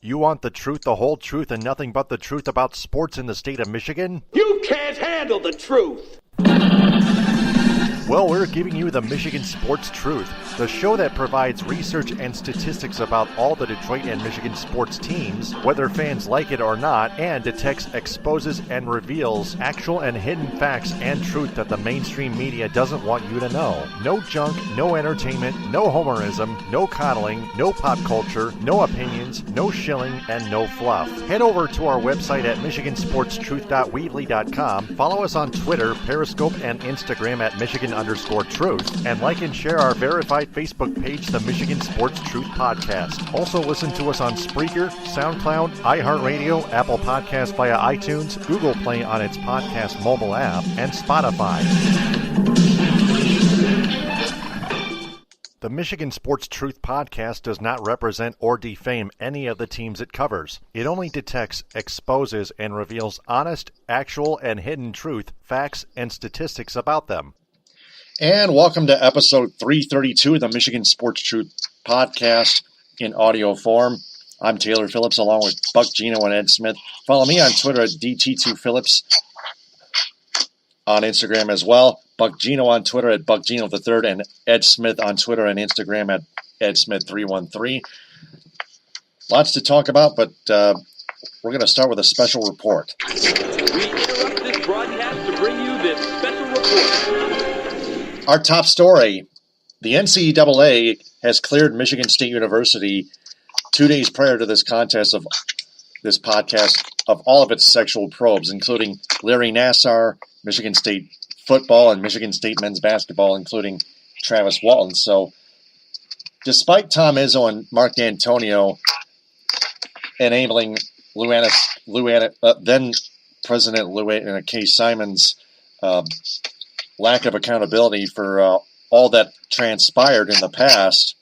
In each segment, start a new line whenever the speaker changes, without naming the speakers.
You want the truth, the whole truth, and nothing but the truth about sports in the state of Michigan?
You can't handle the truth!
Well, we're giving you the Michigan Sports Truth, the show that provides research and statistics about all the Detroit and Michigan sports teams, whether fans like it or not, and detects, exposes, and reveals actual and hidden facts and truth that the mainstream media doesn't want you to know. No junk, no entertainment, no homerism, no coddling, no pop culture, no opinions, no shilling, and no fluff. Head over to our website at michigansportstruth.weebly.com, follow us on Twitter, Periscope, and Instagram at Michigan_Truth, and like and share our verified Facebook page, the Michigan Sports Truth Podcast. Also listen to us on Spreaker, SoundCloud, iHeartRadio, Apple Podcasts via iTunes, Google Play on its podcast mobile app, and Spotify. The Michigan Sports Truth Podcast does not represent or defame any of the teams it covers. It only detects, exposes, and reveals honest, actual, and hidden truth, facts, and statistics about them.
And welcome to episode 332 of the Michigan Sports Truth Podcast in audio form. I'm Taylor Phillips along with Buck Gino and Ed Smith. Follow me on Twitter at DT2Phillips, on Instagram as well. Buck Gino on Twitter at BuckGino3rd, and Ed Smith on Twitter and Instagram at EdSmith313. Lots to talk about, but we're going to start with a special report.
We interrupt this broadcast to bring you this special report.
Our top story, the NCAA has cleared Michigan State University 2 days prior to this podcast of all of its sexual probes, including Larry Nassar, Michigan State football, and Michigan State men's basketball, including Travis Walton. So despite Tom Izzo and Mark D'Antonio enabling then President Louanna K. Simon's lack of accountability for all that transpired in the past,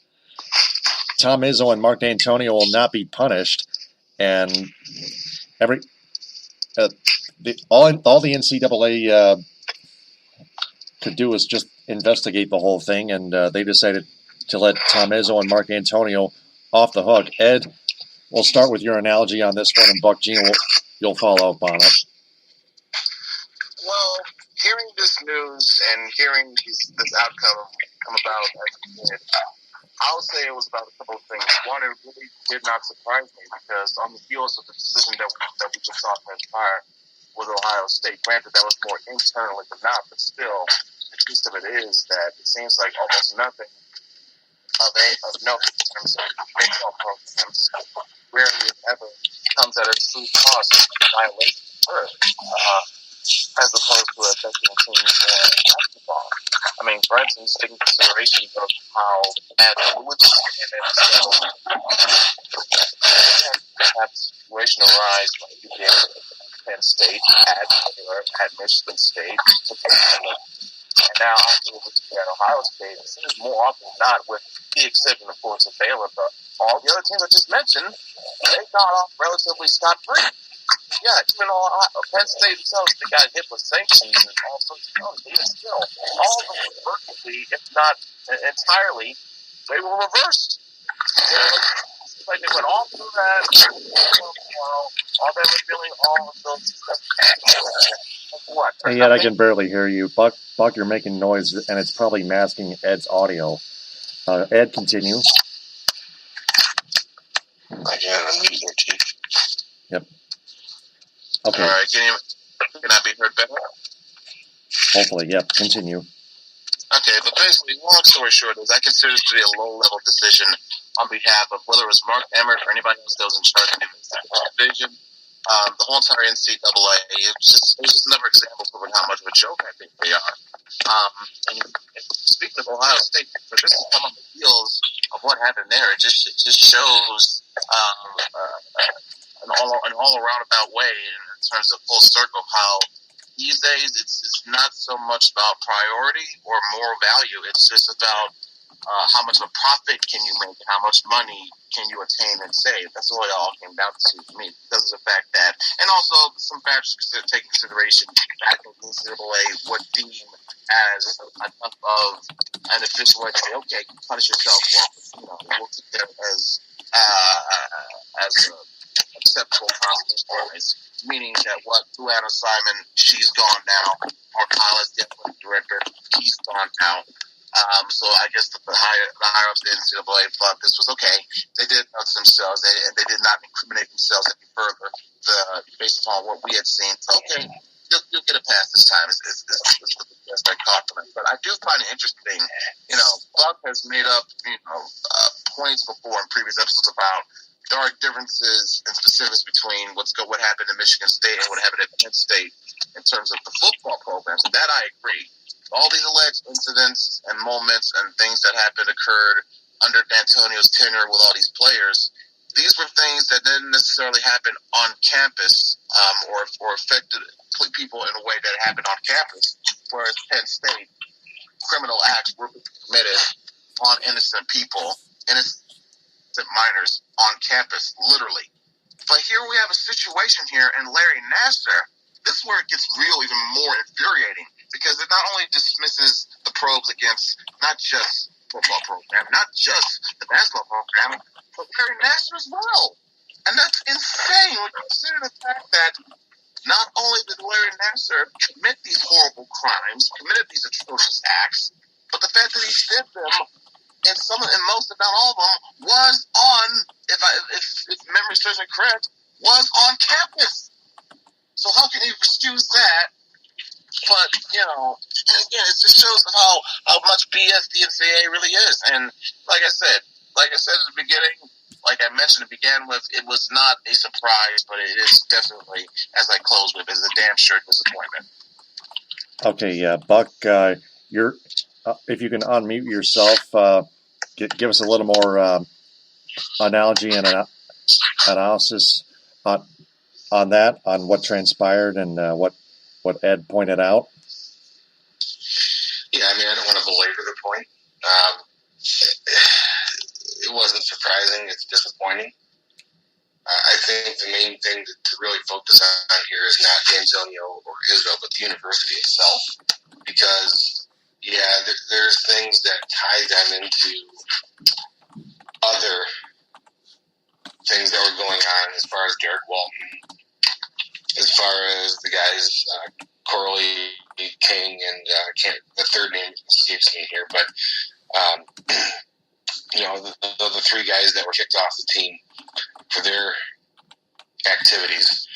Tom Izzo and Mark D'Antonio will not be punished, and all the NCAA could do is just investigate the whole thing, and they decided to let Tom Izzo and Mark D'Antonio off the hook. Ed, we'll start with your analogy on this one, and Buck Gino, you'll follow up on it.
Well, hearing this news and hearing this outcome come about as it did, I'll say it was about a couple of things. One, it really did not surprise me because on the heels of the decision that we just saw transpire with Ohio State, granted that was more internally than not, but still, the gist of it is that it seems like almost nothing of note in terms of baseball programs rarely if ever comes at a true cost of violation first. As opposed to affecting teams in basketball. I mean, for instance, taking consideration of how bad the Woods and then that situation arise when you get Penn State at Michigan State, and now afterwards at Ohio State. It seems more often than not, with the exception, of course, of Baylor, but all the other teams I just mentioned, they got off relatively scot-free. Yeah, even Penn State themselves, they got hit with sanctions and all sorts of things. Even still, all of them were virtually, if not entirely, they were reversed. It's like they went all through that, all that revealing all of those stuff. What?
And yet I can barely hear you. Buck, you're making noise, and it's probably masking Ed's audio. Ed, continue.
I can't unmute your teeth.
Yep. Okay.
All right, can I be heard better?
Hopefully, yep. Continue.
Okay, but basically, long story short, is I consider this to be a low-level decision on behalf of whether it was Mark Emmert or anybody else that was in charge of the division. The whole entire NCAA, it's just another example of how much of a joke I think they are. And speaking of Ohio State, but this has come on the heels of what happened there. It just shows an all-around about way in terms of full circle how these days it's not so much about priority or moral value. It's just about how much of a profit can you make and how much money can you attain and save. That's what it all came down to me because of the fact that, and also some factors to take consideration back in the NCAA would deem as enough of an official way to say, okay, punish yourself. Well, we'll take that as acceptable compromise, meaning that Luana Simon, she's gone now. Or Collins, the athletic director, he's gone now. So I guess the higher ups of the NCAA thought this was okay. They did notice themselves. They did not incriminate themselves any further based upon what we had seen. So, okay, you'll get a pass this time. It's what the best I caught from it. But I do find it interesting. Buck has made up points before in previous episodes about there are differences and specifics between what happened in Michigan State and what happened at Penn State in terms of the football programs. And that I agree. All these alleged incidents and moments and things that occurred under D'Antonio's tenure with all these players, these were things that didn't necessarily happen on campus or affected people in a way that happened on campus, whereas Penn State, criminal acts were committed on innocent people, innocent minors on campus, literally. But here we have a situation here, and Larry Nassar, this is where it gets even more infuriating, because it not only dismisses the probes against not just football program, not just the basketball program, but Larry Nassar as well. And that's insane when you consider the fact that not only did Larry Nassar commit these horrible crimes, committed these atrocious acts, but the fact that he did them, and most, if not all of them, was on, if memory serves me correct, was on campus. So how can you excuse that? But, and again, it just shows how much BS the NCAA really is. And like I said at the beginning, like I mentioned, it began with, it was not a surprise, but it is definitely, as I close with, is a damn sure disappointment.
Okay, Buck, if you can unmute yourself, give us a little more analogy and analysis on that, on what transpired and what Ed pointed out.
Yeah, I don't want to belabor the point. It wasn't surprising. It's disappointing. I think the main thing to really focus on here is not D'Antonio or Israel, but the university itself. Because, there's things that tie them into other things that were going on as far as Derek Walton, as far as the guys, Corley, King, and the third name escapes me here, but the three guys that were kicked off the team for their activities.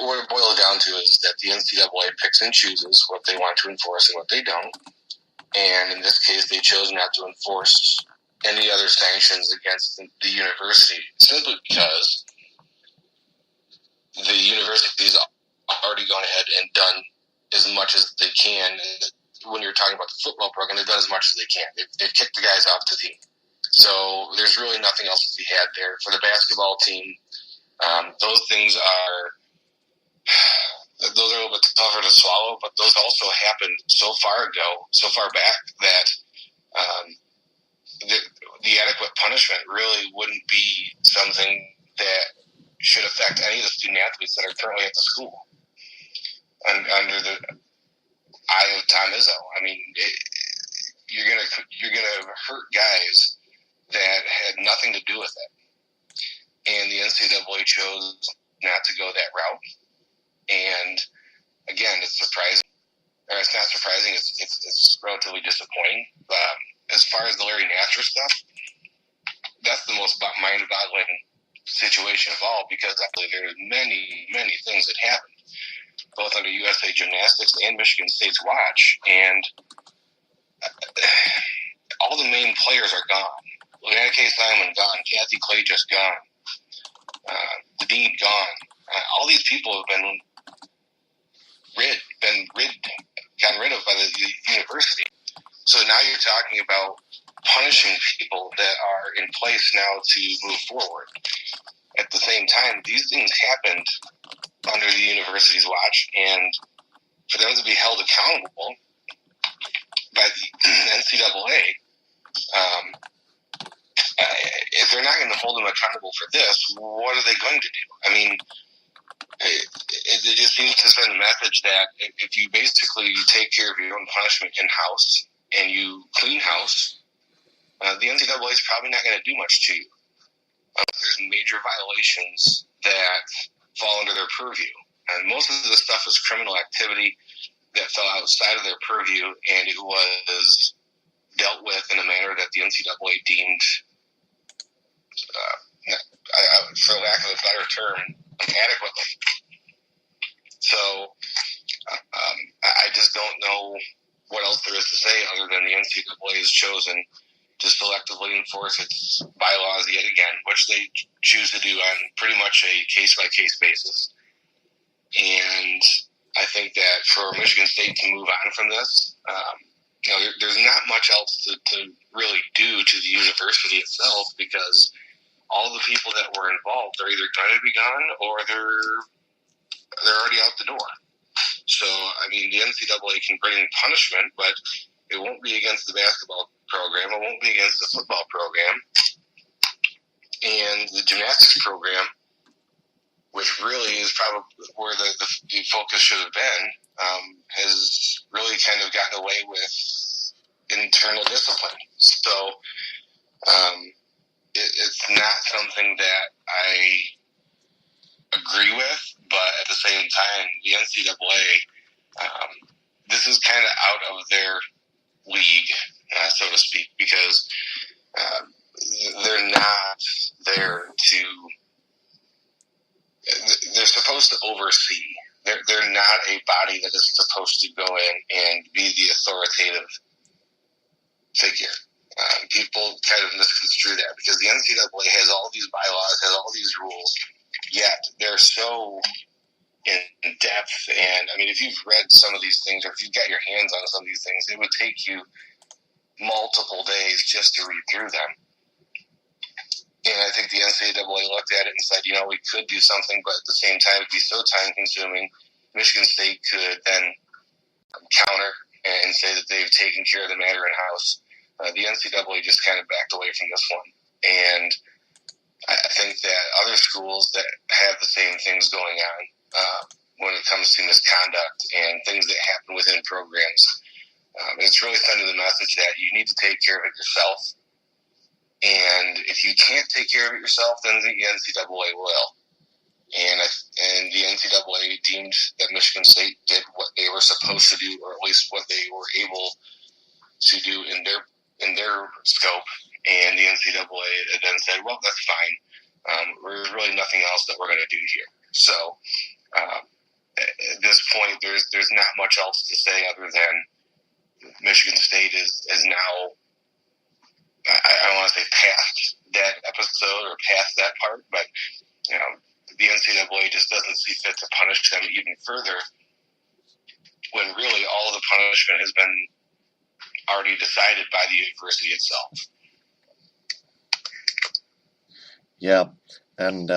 What it boils down to is that the NCAA picks and chooses what they want to enforce and what they don't. And in this case, they chose not to enforce any other sanctions against the university, simply because the university's already gone ahead and done as much as they can. When you're talking about the football program, they've done as much as they can. They've kicked the guys off the team. So there's really nothing else to be had there. For the basketball team, those things are a little bit tougher to swallow, but those also happened so far back that the adequate punishment really wouldn't be something that should affect any of the student athletes that are currently at the school. Under the eye of Tom Izzo, you're gonna hurt guys that had nothing to do with it, and the NCAA chose not to go that route. And again, it's surprising. Or it's not surprising. It's relatively disappointing. As far as the Larry Nassar stuff, that's the most mind-boggling situation of all, because actually there's many, many things that happened, both under USA Gymnastics and Michigan State's watch, and all the main players are gone. Ncaa Simon gone, Kathy Clay just gone, the dean gone. All these people have been gotten rid of by the university. So now you're talking about punishing people that are in place now to move forward. At the same time, these things happened under the university's watch, and for them to be held accountable by the NCAA, if they're not going to hold them accountable for this, what are they going to do? It just seems to send a message that if you basically take care of your own punishment in-house and you clean house, the NCAA is probably not going to do much to you. There's major major violations that fall under their purview. And most of the stuff is criminal activity that fell outside of their purview, and it was dealt with in a manner that the NCAA deemed, for lack of a better term, adequately. So I just don't know what else there is to say other than the NCAA has chosen to selectively enforce its bylaws yet again, which they choose to do on pretty much a case-by-case basis. And I think that for Michigan State to move on from this, there's not much else to really do to the university itself, because all the people that were involved are either going to be gone or they're already out the door. So, I mean, the NCAA can bring in punishment, but it won't be against the basketball program. It won't be against the football program. And the gymnastics program, which really is probably where the focus should have been, has really kind of gotten away with internal discipline. So it's not something that I agree with, but at the same time, the NCAA, this is kind of out of their league, so to speak, because they're not there to. They're supposed to oversee. They're not a body that is supposed to go in and be the authoritative figure. People kind of misconstrue that, because the NCAA has all these bylaws, has all these rules, yet they're so in depth. And I mean, if you've read some of these things, or if you've got your hands on some of these things, it would take you multiple days just to read through them. And I think the NCAA looked at it and said, we could do something, but at the same time, it'd be so time-consuming. Michigan State could then counter and say that they've taken care of the matter in-house. The NCAA just kind of backed away from this one. And I think that other schools that have the same things going on when it comes to misconduct and things that happen within programs, it's really sending the message that you need to take care of it yourself. And if you can't take care of it yourself, then the NCAA will. And the NCAA deemed that Michigan State did what they were supposed to do, or at least what they were able to do in their scope. And the NCAA then said, well, that's fine. There's really nothing else that we're going to do here. So at this point, there's not much else to say other than Michigan State is now, I don't want to say past that episode or past that part, but the NCAA just doesn't see fit to punish them even further, when really all of the punishment has been already decided by the university itself.
Yeah, and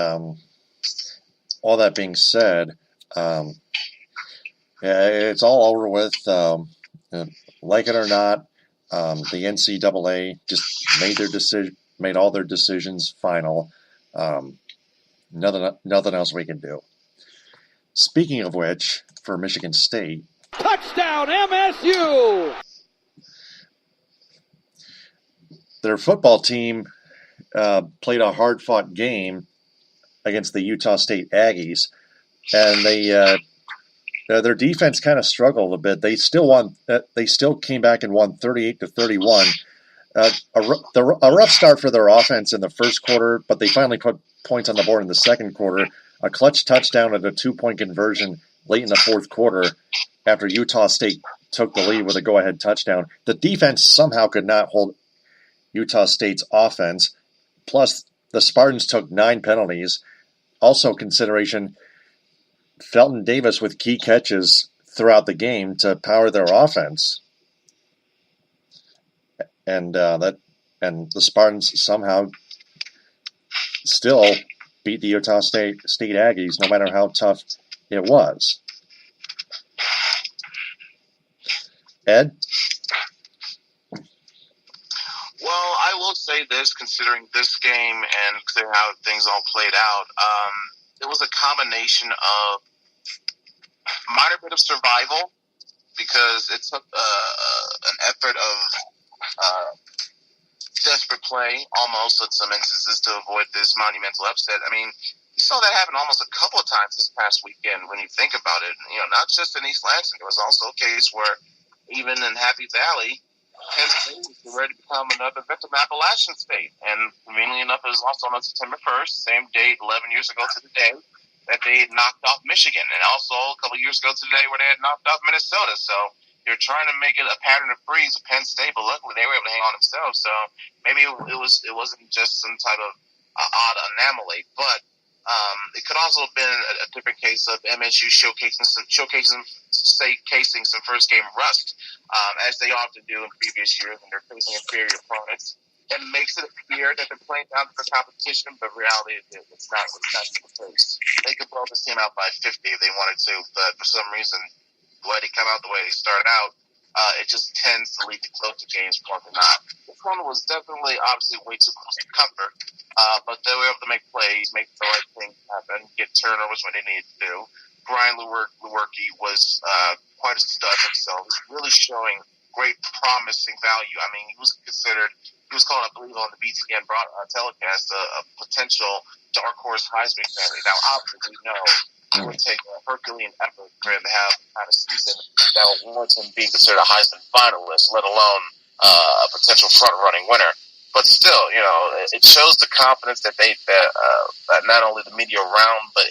all that being said, it's all over with. Like it or not, the NCAA just made all their decisions final. Nothing else we can do. Speaking of which, for Michigan State,
Touchdown, MSU!
Their football team played a hard-fought game against the Utah State Aggies, and their defense kind of struggled a bit. They still won. They still came back and won 38-31. A rough start for their offense in the first quarter, but they finally put points on the board in the second quarter. A clutch touchdown and a 2-point conversion late in the fourth quarter after Utah State took the lead with a go-ahead touchdown. The defense somehow could not hold Utah State's offense. Plus, the Spartans took 9 penalties. Also consideration, Felton Davis with key catches throughout the game to power their offense. And the Spartans somehow still beat the Utah State Aggies, no matter how tough it was. Ed?
Well, I will say this, considering this game and considering how things all played out, it was a combination of minor bit of survival, because it took an effort of desperate play, almost in some instances, to avoid this monumental upset. I mean, you saw that happen almost a couple of times this past weekend when you think about it. You know, not just in East Lansing. There was also a case where even in Happy Valley, Penn State was ready to become another victim of Appalachian State. And conveniently enough, it was also on September 1st, same date, 11 years ago to the day, that they had knocked off Michigan. And also a couple of years ago today where they had knocked off Minnesota. So they're trying to make it a pattern of freeze with Penn State, but luckily they were able to hang on themselves. So maybe it wasn't just some type of odd anomaly, but it could also have been a different case of MSU showcasing some first game rust, as they often do in previous years when they're facing inferior opponents. It makes it appear that they're playing down to the competition, but reality it's not the case. They could blow this team out by 50 if they wanted to, but for some reason, the way they come out, the way they start out, it just tends to lead to closer games more than not. This one was definitely, obviously, way too close to comfort, but they were able to make plays, make the right things happen, get turnovers when they needed to do. Brian Lewerke was quite a stud himself. He's really showing great promising value. I mean, he was called, I believe, on the BTN telecast, a potential dark horse Heisman candidate. Now, obviously, we know it would take a Herculean effort for him to have the kind of season that would warrant him being considered a Heisman finalist, let alone a potential front-running winner. But still, you know, it shows the confidence that that not only the media around, but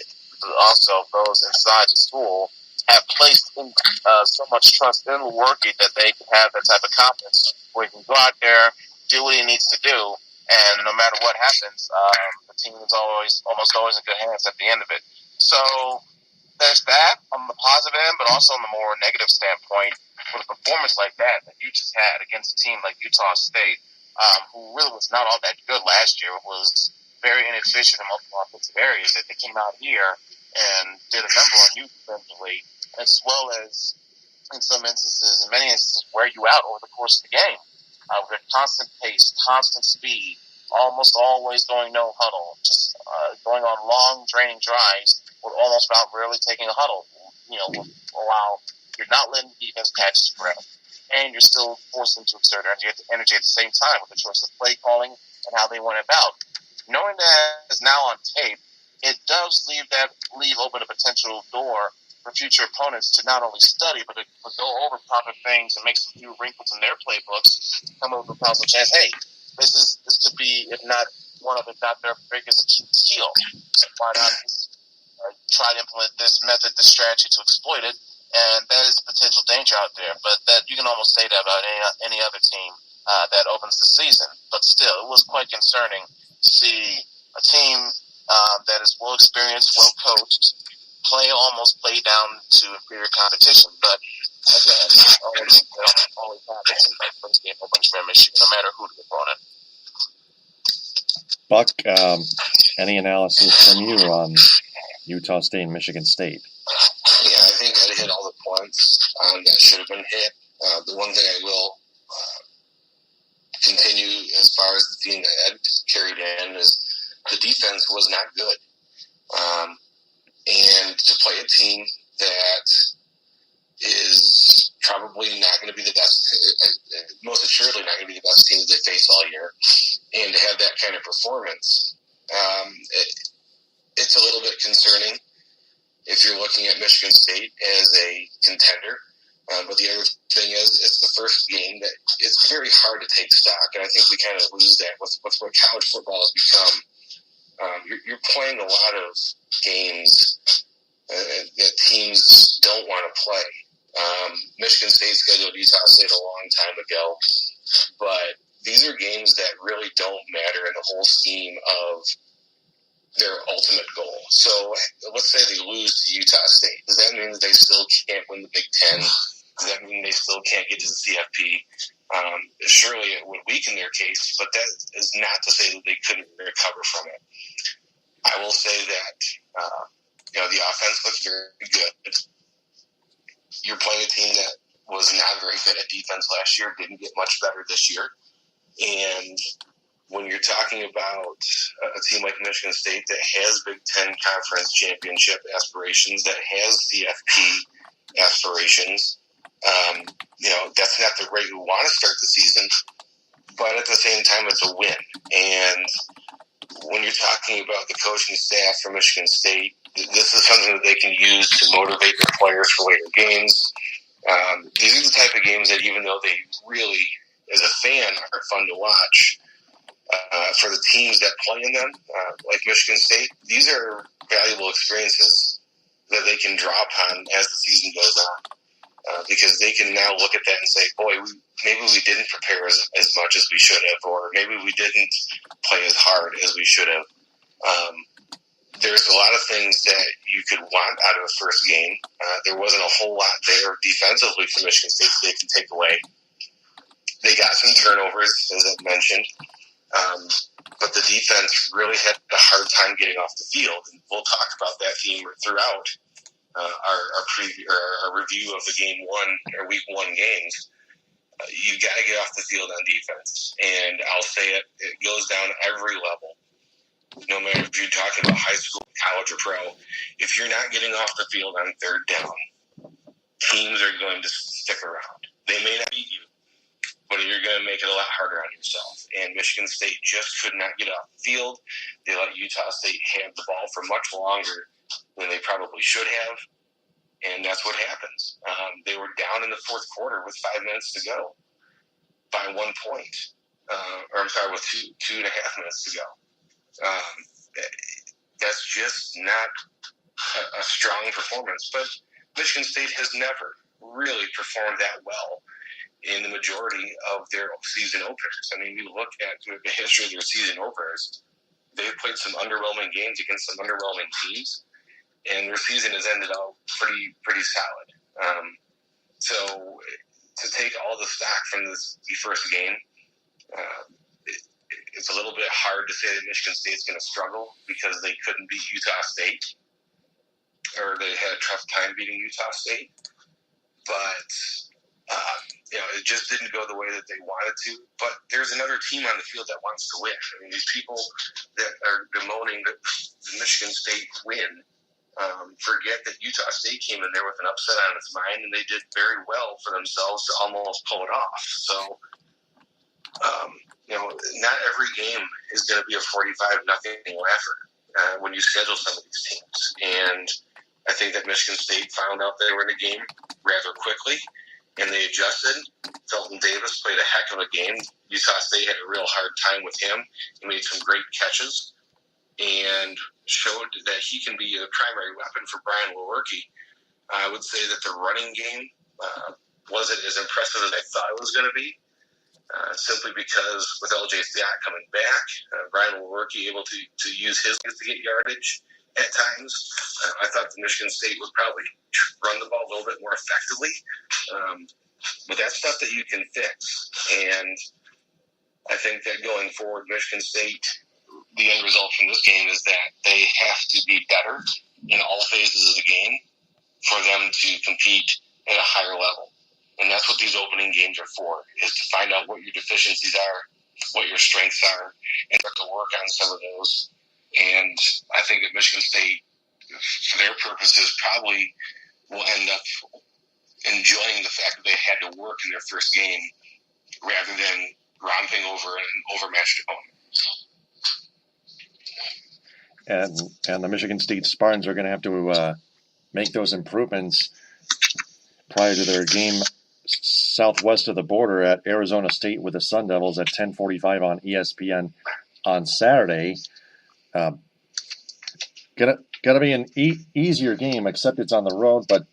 also those inside the school have placed in, so much trust in Lewerke that they can have that type of confidence where he can go out there, do what he needs to do, and no matter what happens, the team is almost always in good hands at the end of it. So there's that on the positive end, but also on the more negative standpoint, with a performance like that you just had against a team like Utah State, who really was not all that good last year, was very inefficient in multiple offensive areas, that they came out here and did a number on you defensively, as well as, in many instances, wear you out over the course of the game. With a constant pace, constant speed, almost always going no huddle, just going on long, draining drives with almost without really taking a huddle. You know, while you're not letting the defense catch its breath, and you're still forced them to exert energy at the same time with the choice of play calling and how they went about. Knowing that is now on tape, it does leave open a potential door for future opponents to not only study, but to go over proper things and make some few wrinkles in their playbooks, come up with a possible chance. Hey, this could be, if not one of, if not their biggest Achilles heel. So why not try to implement this method, this strategy to exploit it? And that is potential danger out there. But that you can almost say that about any other team that opens the season. But still, it was quite concerning to see a team that is well experienced, well coached, play down to inferior competition. But again, it always happens in the first game opens for Michigan, no matter who the opponent.
Buck, any analysis from you on Utah State and Michigan State?
Yeah, I think I hit all the points that should have been hit. The one thing I will continue as far as the team that Ed carried in is the defense was not good. And to play a team that is probably not going to be the best, most assuredly not going to be the best team that they face all year, and to have that kind of performance, it's a little bit concerning if you're looking at Michigan State as a contender. But the other thing is, it's the first game that it's very hard to take stock, and I think we kind of lose that with what college football has become. You're playing a lot of games that teams don't want to play. Michigan State scheduled Utah State a long time ago, but these are games that really don't matter in the whole scheme of their ultimate goal. So let's say they lose to Utah State. Does that mean that they still can't win the Big Ten? Does that mean they still can't get to the CFP? Surely it would weaken their case, but that is not to say that they couldn't recover from it. I will say that the offense looks very good. You're playing a team that was not very good at defense last year, didn't get much better this year. And when you're talking about a team like Michigan State that has Big Ten Conference Championship aspirations, that has CFP aspirations, that's not the rate we want to start the season. but at the same time, it's a win. And when you're talking about the coaching staff for Michigan State, this is something that they can use to motivate their players for later games. These are the type of games that, even though they really, as a fan, are fun to watch, for the teams that play in them, like Michigan State, these are valuable experiences that they can draw upon as the season goes on, because they can now look at that and say, boy, maybe we didn't prepare as much as we should have, or maybe we didn't play as hard as we should have. There's a lot of things that you could want out of a first game. There wasn't a whole lot there defensively for Michigan State that they can take away. They got some turnovers, as I mentioned, but the defense really had a hard time getting off the field. And we'll talk about that theme throughout our review of the week one games. You got to get off the field on defense, and I'll say it goes down every level. No matter if you're talking about high school, college, or pro, if you're not getting off the field on third down, teams are going to stick around. They may not beat you, but you're going to make it a lot harder on yourself. And Michigan State just could not get off the field. They let Utah State have the ball for much longer than they probably should have, and that's what happens. They were down in the fourth quarter with 5 minutes to go by 1 point. With 2.5 minutes to go. That's just not a strong performance. But Michigan State has never really performed that well in the majority of their season openers. I mean, you look at the history of their season openers, they've played some underwhelming games against some underwhelming teams, and their season has ended up pretty solid. So to take all the stock from the first game, it's a little bit hard to say that Michigan State's going to struggle because they couldn't beat Utah State, or they had a tough time beating Utah State. But it just didn't go the way that they wanted to. But there's another team on the field that wants to win. I mean, these people that are bemoaning the Michigan State win forget that Utah State came in there with an upset on its mind, and they did very well for themselves to almost pull it off. So, not every game is going to be a 45-0 laugher when you schedule some of these teams. And I think that Michigan State found out they were in the game rather quickly, and they adjusted. Felton Davis played a heck of a game. Utah State had a real hard time with him. He made some great catches and showed that he can be a primary weapon for Brian Lewerke. I would say that the running game wasn't as impressive as I thought it was going to be, simply because with LJ Stiat coming back, Brian Lewerke able to use his to get yardage at times. I thought the Michigan State would probably run the ball a little bit more effectively, but that's stuff that you can fix. And I think that going forward, Michigan State, the end result from this game is that they have to be better in all phases of the game for them to compete at a higher level. And that's what these opening games are for, is to find out what your deficiencies are, what your strengths are, and start to work on some of those. And I think that Michigan State, for their purposes, probably will end up enjoying the fact that they had to work in their first game rather than romping over an overmatched opponent.
And the Michigan State Spartans are going to have to make those improvements prior to their game southwest of the border at Arizona State with the Sun Devils at 10:45 on ESPN on Saturday. Gonna be an easier game, except it's on the road. But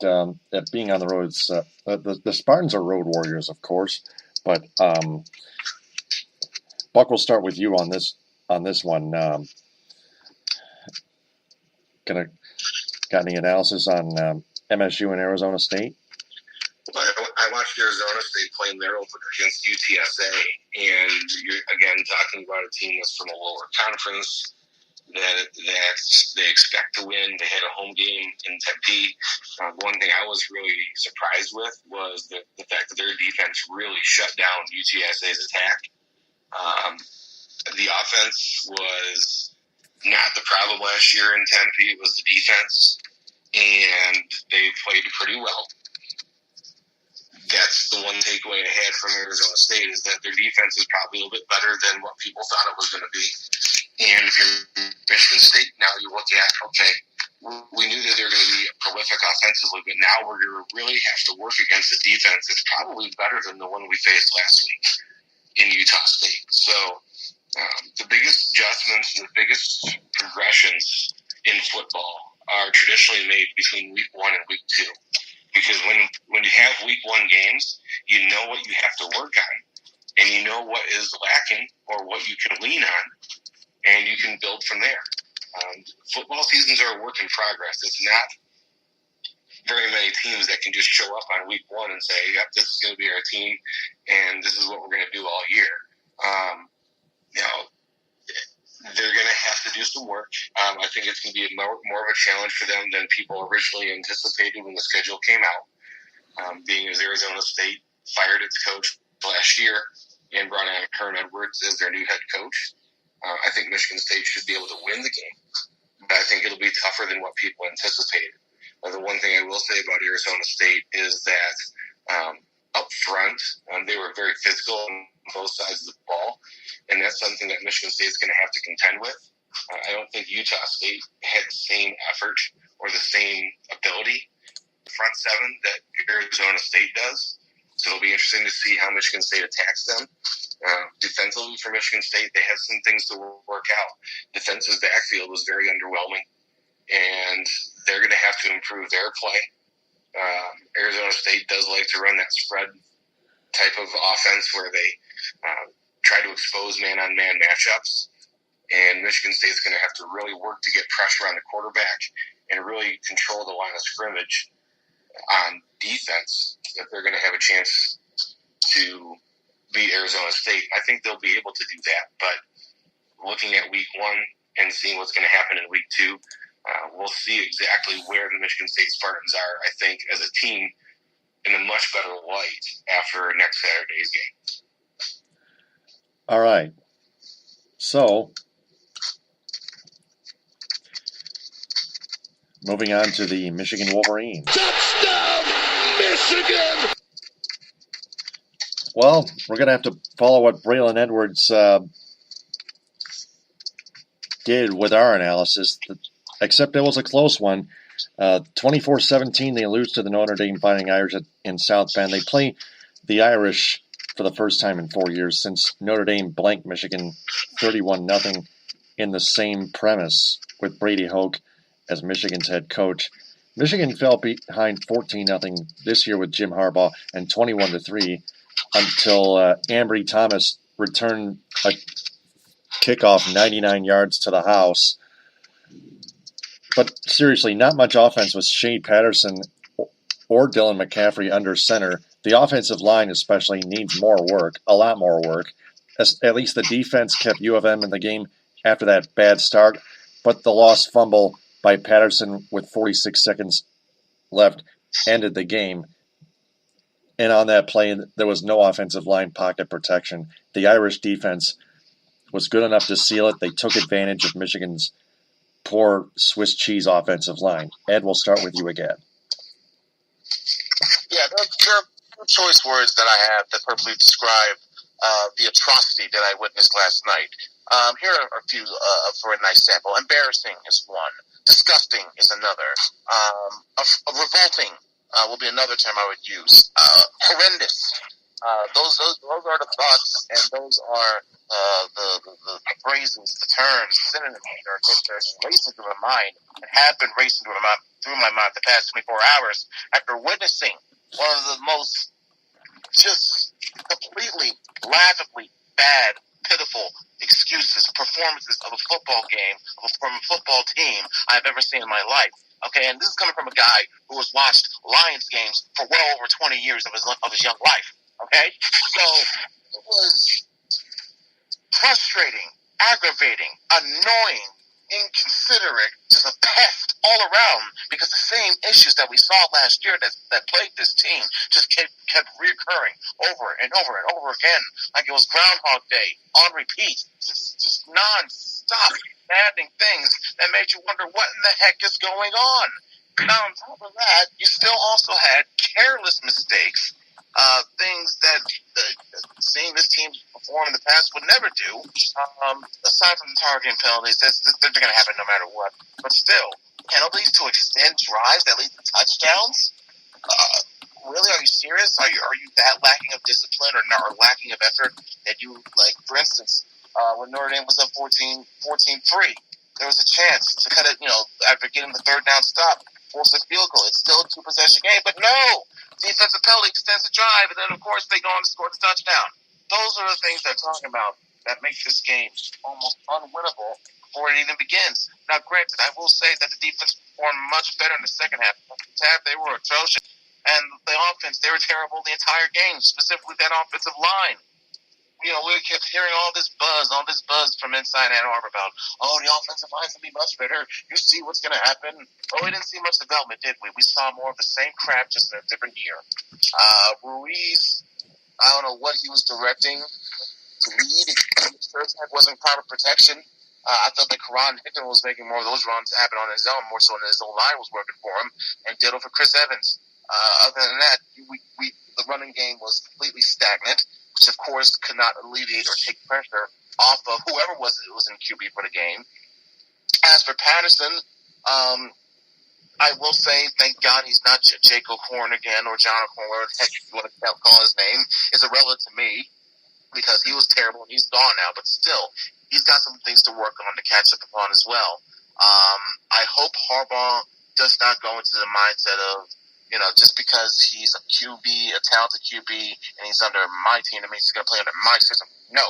being on the road, it's, the Spartans are road warriors, of course. But Buck, we'll start with you on this one. Got any analysis on MSU and Arizona State?
I watched Arizona State playing their opener against UTSA, and you're again talking about a team that's from a lower conference that they expect to win. They had a home game in Tempe. One thing I was really surprised with was the fact that their defense really shut down UTSA's attack. The offense was not the problem last year in Tempe. It was the defense, and they played pretty well. that's the one takeaway I had from Arizona State, is that their defense is probably a little bit better than what people thought it was going to be. And if you're Michigan State, now you look at, okay, we knew that they were going to be prolific offensively, but now we're going to really have to work against a defense that's probably better than the one we faced last week in Utah State. So the biggest adjustments and the biggest progressions in football are traditionally made between week 1 and week 2. Because when you have week 1 games, you know what you have to work on, and you know what is lacking or what you can lean on, and you can build from there. Football seasons are a work in progress. It's not very many teams that can just show up on week 1 and say, yep, this is going to be our team, and this is what we're going to do all year. They're going to have to do some work. I think it's going to be more of a challenge for them than people originally anticipated when the schedule came out, being as Arizona State fired its coach last year and brought on Herm Edwards as their new head coach. I think Michigan State should be able to win the game, but I think it'll be tougher than what people anticipated. The one thing I will say about Arizona State is that up front, they were very physical on both sides of the ball, and that's something that Michigan State is going to have to contend with. I don't think Utah State had the same effort or the same ability front seven that Arizona State does. So it'll be interesting to see how Michigan State attacks them. Defensively for Michigan State, they have some things to work out. Defensive backfield was very underwhelming, and they're going to have to improve their play. Arizona State does like to run that spread type of offense where they try to expose man-on-man matchups, and Michigan State's going to have to really work to get pressure on the quarterback and really control the line of scrimmage on defense if they're going to have a chance to beat Arizona State. I think they'll be able to do that, but looking at week 1 and seeing what's going to happen in week 2, we'll see exactly where the Michigan State Spartans are, I think, as a team in a much better light after next Saturday's game.
All right. So, moving on to the Michigan Wolverines.
Touchdown, Michigan!
Well, we're going to have to follow what Braylon Edwards did with our analysis, except it was a close one. 24-17, they lose to the Notre Dame Fighting Irish in South Bend. They play the Irish for the first time in 4 years since Notre Dame blanked Michigan 31-0 in the same premise with Brady Hoke as Michigan's head coach. Michigan fell behind 14-0 this year with Jim Harbaugh and 21-3 until Ambry Thomas returned a kickoff 99 yards to the house. But seriously, not much offense with Shea Patterson or Dylan McCaffrey under center. The offensive line especially needs more work, a lot more work. At least the defense kept U of M in the game after that bad start, but the lost fumble by Patterson with 46 seconds left ended the game. And on that play, there was no offensive line pocket protection. The Irish defense was good enough to seal it. They took advantage of Michigan's poor Swiss cheese offensive line. Ed, we'll start with you again.
Yeah, there are choice words that I have that perfectly describe the atrocity that I witnessed last night. Here are a few for a nice sample. Embarrassing is one. Disgusting is another. Revolting will be another term I would use. Horrendous. Those are the thoughts, and those are the phrases, the terms, synonyms that are racing through my mind and have been racing through my mind the past 24 hours after witnessing one of the most just completely, laughably bad, pitiful excuses, performances of a football game, from a football team I've ever seen in my life. Okay, and this is coming from a guy who has watched Lions games for well over 20 years of his young life. Okay, so it was frustrating, aggravating, annoying, inconsiderate, just a pest all around, because the same issues that we saw last year that plagued this team just kept reoccurring over and over and over again, like it was Groundhog Day on repeat, just non-stop maddening things that made you wonder what in the heck is going on. Now, on top of that, you still also had careless mistakes things that seeing this team perform in the past would never do. Aside from the targeting penalties, they're going to happen no matter what. But still, penalties to extend drives that lead to touchdowns? Really? Are you serious? Are you that lacking of discipline or lacking of effort that you, like, for instance, when Notre Dame was up 14-3, there was a chance to cut it, after getting the third down stop, force a field goal. It's still a two-possession game, but no! Defensive penalty extends the drive, and then, of course, they go on to score the touchdown. Those are the things they're talking about that make this game almost unwinnable before it even begins. Now, granted, I will say that the defense performed much better in the second half. The first half, they were atrocious. And the offense, they were terrible the entire game, specifically that offensive line. We kept hearing all this buzz from inside Ann Arbor about, the offensive line's going to be much better. You see what's going to happen. We didn't see much development, did we? We saw more of the same crap, just in a different year. Ruiz, I don't know what he was directing to lead. His first head wasn't proper protection. I felt like Karan Hickman was making more of those runs happen on his own, more so than his own line was working for him, and ditto for Chris Evans. Other than that, the running game was completely stagnant, which of course could not alleviate or take pressure off of whoever was in QB for the game. As for Patterson, I will say, thank God he's not Jacob Horn again, or John Horn, whatever the heck you want to call his name. It's irrelevant to me because he was terrible and he's gone now, but still, he's got some things to work on to catch up upon as well. I hope Harbaugh does not go into the mindset of, just because he's a QB, a talented QB, and he's under my team, that means he's going to play under my system. No.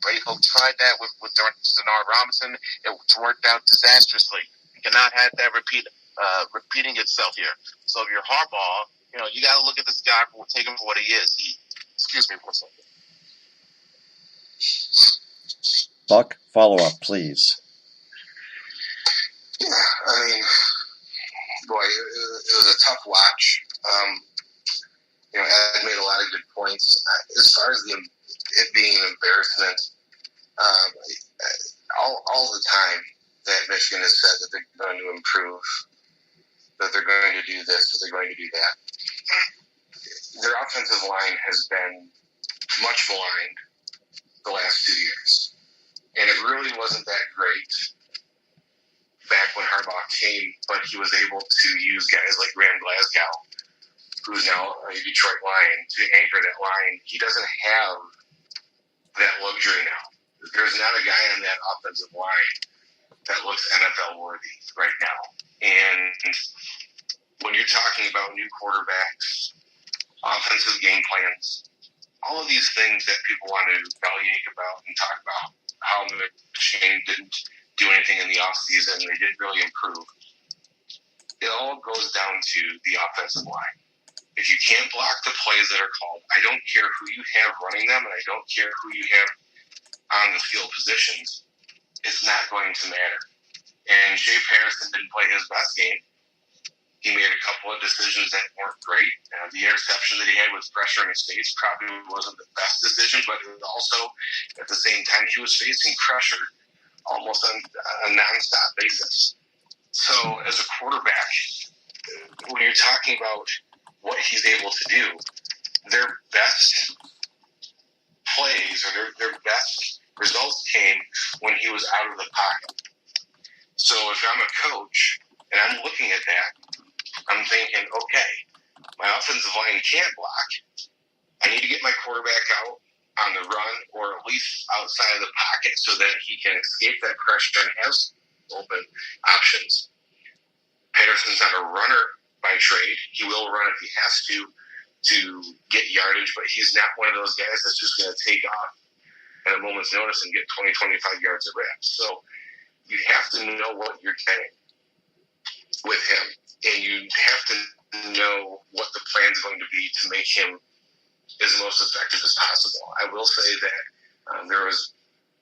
Brady Hoke tried that with Denard Robinson. It worked out disastrously. You cannot have that repeating itself here. So if you're Harbaugh, you got to look at this guy, take him for what he is. Excuse me for a second.
Buck, follow-up, please.
Yeah, I mean, boy, it was a tough watch. Ed made a lot of good points. As far as it being an embarrassment, all the time that Michigan has said that they're going to improve, that they're going to do this, that they're going to do that. Their offensive line has been much maligned the last 2 years. And it really wasn't that great back when Harbaugh came, but he was able to use guys like Graham Glasgow, who's now a Detroit Lion, to anchor that line. He doesn't have that luxury now. There's not a guy on that offensive line that looks NFL worthy right now. And when you're talking about new quarterbacks, offensive game plans, all of these things that people want to bellyache about and talk about, how Michigan didn't do anything in the offseason, they didn't really improve. It all goes down to the offensive line. If you can't block the plays that are called, I don't care who you have running them, and I don't care who you have on the field positions, it's not going to matter. And Shea Patterson didn't play his best game. He made a couple of decisions that weren't great. The interception that he had with pressure in his face probably wasn't the best decision, but it was also, at the same time, he was facing pressure almost on a nonstop basis. So, as a quarterback, when you're talking about what he's able to do, their best plays or their best results came when he was out of the pocket. So, if I'm a coach and I'm looking at that, I'm thinking, okay, my offensive line can't block. I need to get my quarterback out on the run or at least outside of the pocket so that he can escape that pressure and has open options. Patterson's not a runner by trade. He will run if he has to get yardage, but he's not one of those guys that's just going to take off at a moment's notice and get 20, 25 yards of reps. So you have to know what you're getting with him, and you have to know what the plan is going to be to make him as most effective as possible. I will say that there was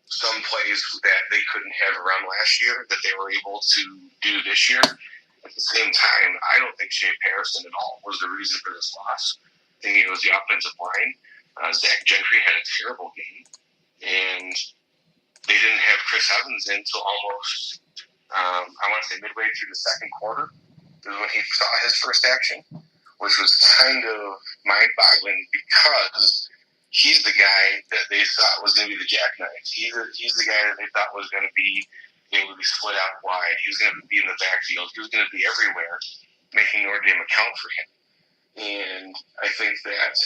some plays that they couldn't have run last year that they were able to do this year. At the same time, I don't think Shea Patterson at all was the reason for this loss. I think it was the offensive line. Zach Gentry had a terrible game, and they didn't have Chris Evans until almost, I want to say midway through the second quarter. Is when he saw his first action. which was kind of mind-boggling because he's the guy that they thought was going to be the jackknife. He's the guy that they thought was going to be able to be split out wide. He was going to be in the backfield. He was going to be everywhere, making Notre Dame account for him. And I think that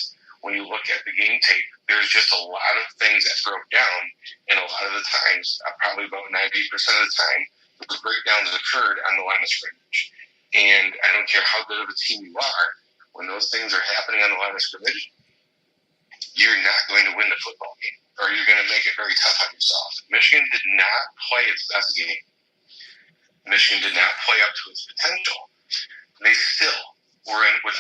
when you look at the game tape, there's just a lot of things that broke down, and a lot of the times, probably about 90% of the time, the breakdowns occurred on the line of scrimmage. And I don't care how good of a team you are, when those things are happening on the line of scrimmage, you're not going to win the football game, or you're going to make it very tough on yourself. Michigan did not play its best game. Michigan did not play up to its potential. They still were in with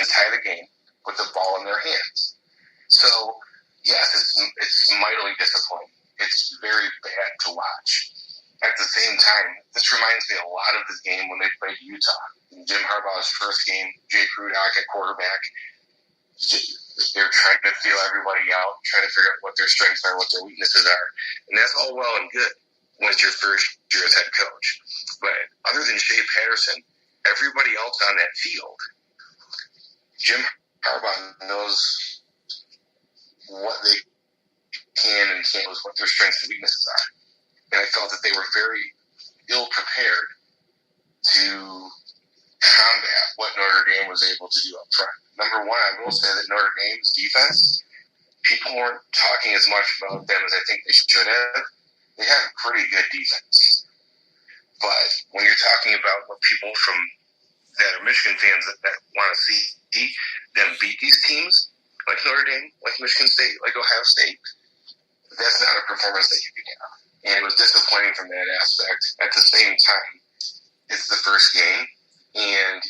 and tie the game with the ball in their hands. So, yes, it's mightily disappointing. It's very bad to watch. At the same time, this reminds me a lot of this game when they played Utah. In Jim Harbaugh's first game, Jay Krudak at quarterback, they're trying to feel everybody out, trying to figure out what their strengths are, what their weaknesses are. And that's all well and good when it's your first year as head coach. But other than Shea Patterson, everybody else on that field, Jim Harbaugh knows what they can and can't, what their strengths and weaknesses are. And I felt that they were very ill-prepared to combat what Notre Dame was able to do up front. Number one, I will say that Notre Dame's defense, people weren't talking as much about them as I think they should have. They have a pretty good defense. But when you're talking about what people from that are Michigan fans that want to see them beat these teams, like Notre Dame, like Michigan State, like Ohio State, that's not a performance that you can have. And it was disappointing from that aspect. At the same time, it's the first game, and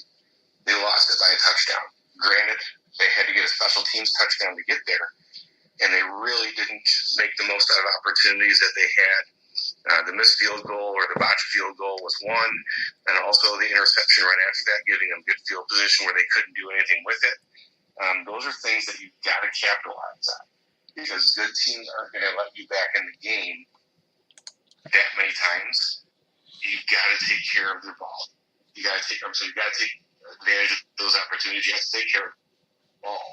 they lost it by a touchdown. Granted, they had to get a special teams touchdown to get there, and they really didn't make the most out of opportunities that they had. The missed field goal or the botched field goal was one, and also the interception right after that, giving them good field position where they couldn't do anything with it. Those are things that you've got to capitalize on, because good teams aren't going to let you back in the game that many times. You've got to take care of the ball. You got to take advantage of those opportunities. You have to take care of the ball.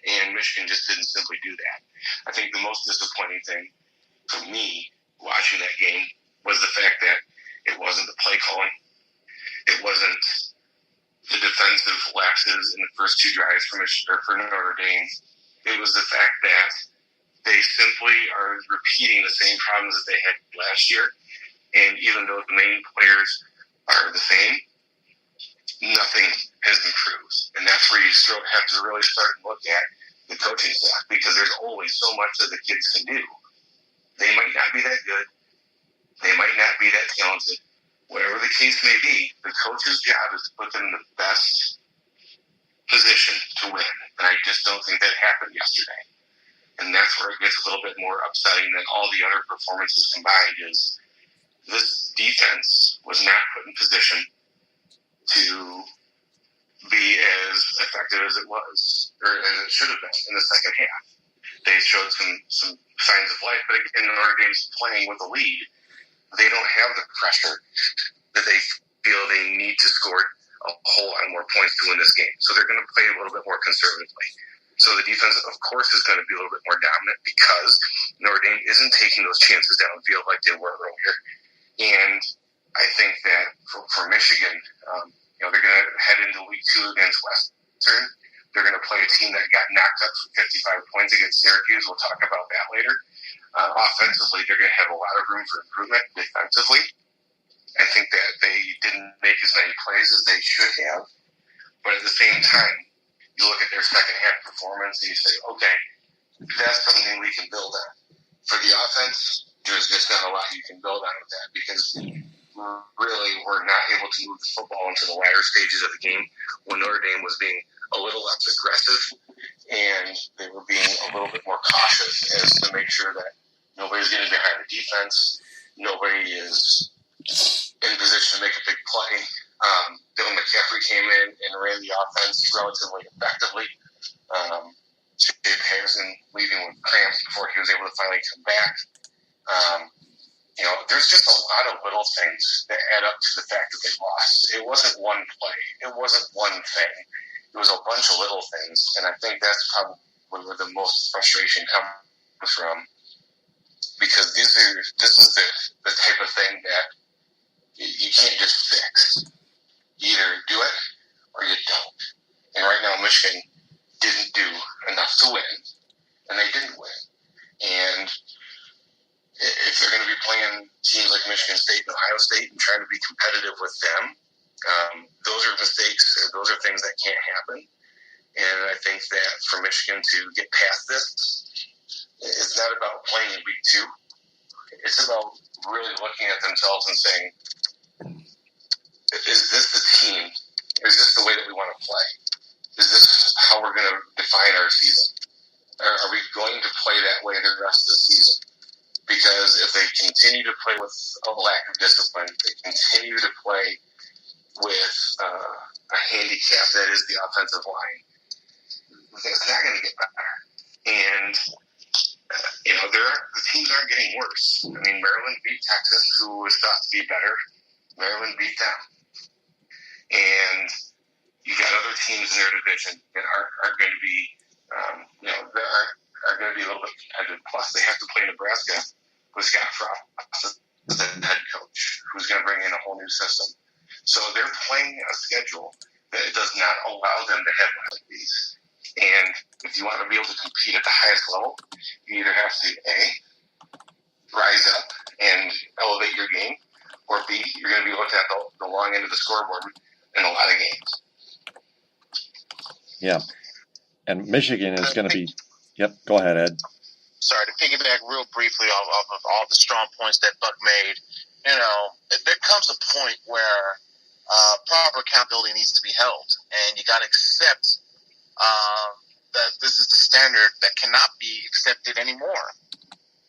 And Michigan just didn't simply do that. I think the most disappointing thing for me watching that game was the fact that it wasn't the play calling. It wasn't the defensive lapses in the first two drives for Notre Dame. It was the fact that they simply are repeating the same problems that they had last year. And even though the main players are the same, nothing has improved. And that's where you have to really start and look at the coaching staff, because there's only so much that the kids can do. They might not be that good. They might not be that talented. Whatever the case may be, the coach's job is to put them in the best position to win. And I just don't think that happened yesterday. And that's where it gets a little bit more upsetting than all the other performances combined, is this defense was not put in position to be as effective as it was, or as it should have been in the second half. They showed some signs of life, but again, Notre Dame's playing with a lead. They don't have the pressure that they feel they need to score a whole lot more points to win this game. So they're going to play a little bit more conservatively. So the defense, of course, is going to be a little bit more dominant because Notre Dame isn't taking those chances downfield like they were earlier. And I think that for Michigan, they're going to head into week 2 against Western. They're going to play a team that got knocked up for 55 points against Syracuse. We'll talk about that later. Offensively, they're going to have a lot of room for improvement. Defensively, I think that they didn't make as many plays as they should have. But at the same time, you look at their second half performance and you say, okay, that's something we can build on. For the offense, there's just not a lot you can build on with that, because really we're not able to move the football into the latter stages of the game when Notre Dame was being a little less aggressive and they were being a little bit more cautious as to make sure that nobody's getting behind the defense, nobody is in position to make a big play. Dylan McCaffrey came in and ran the offense relatively effectively. Jay Patterson leaving with cramps before he was able to finally come back. there's just a lot of little things that add up to the fact that they lost. It wasn't one play. It wasn't one thing. It was a bunch of little things, and I think that's probably where the most frustration comes from, because this is the type of thing that you can't just fix. You either do it or you don't. And right now, Michigan didn't do enough to win, and they didn't win. And if they're going to be playing teams like Michigan State and Ohio State and trying to be competitive with them, those are mistakes. Those are things that can't happen. And I think that for Michigan to get past this, it's not about playing in week 2. It's about really looking at themselves and saying, is this the team? Is this the way that we want to play? Is this how we're going to define our season? Are we going to play that way the rest of the season? Because if they continue to play with a lack of discipline, they continue to play with a handicap that is the offensive line, it's not going to get better. And, the teams aren't getting worse. I mean, Maryland beat Texas, who was thought to be better. Maryland beat them. And you got other teams in their division that are going to be, are going to be a little bit competitive. Plus, they have to play Nebraska with Scott Frost as the head coach, who's going to bring in a whole new system. So they're playing a schedule that does not allow them to have like these. And if you want to be able to compete at the highest level, you either have to A, rise up and elevate your game, or B, you're going to be looking at the long end of the scoreboard in a lot of games.
Yeah. And Michigan is going to be – yep, go ahead, Ed.
Sorry, to piggyback real briefly off of all the strong points that Buck made, there comes a point where proper accountability needs to be held, and you got to accept that this is the standard that cannot be accepted anymore.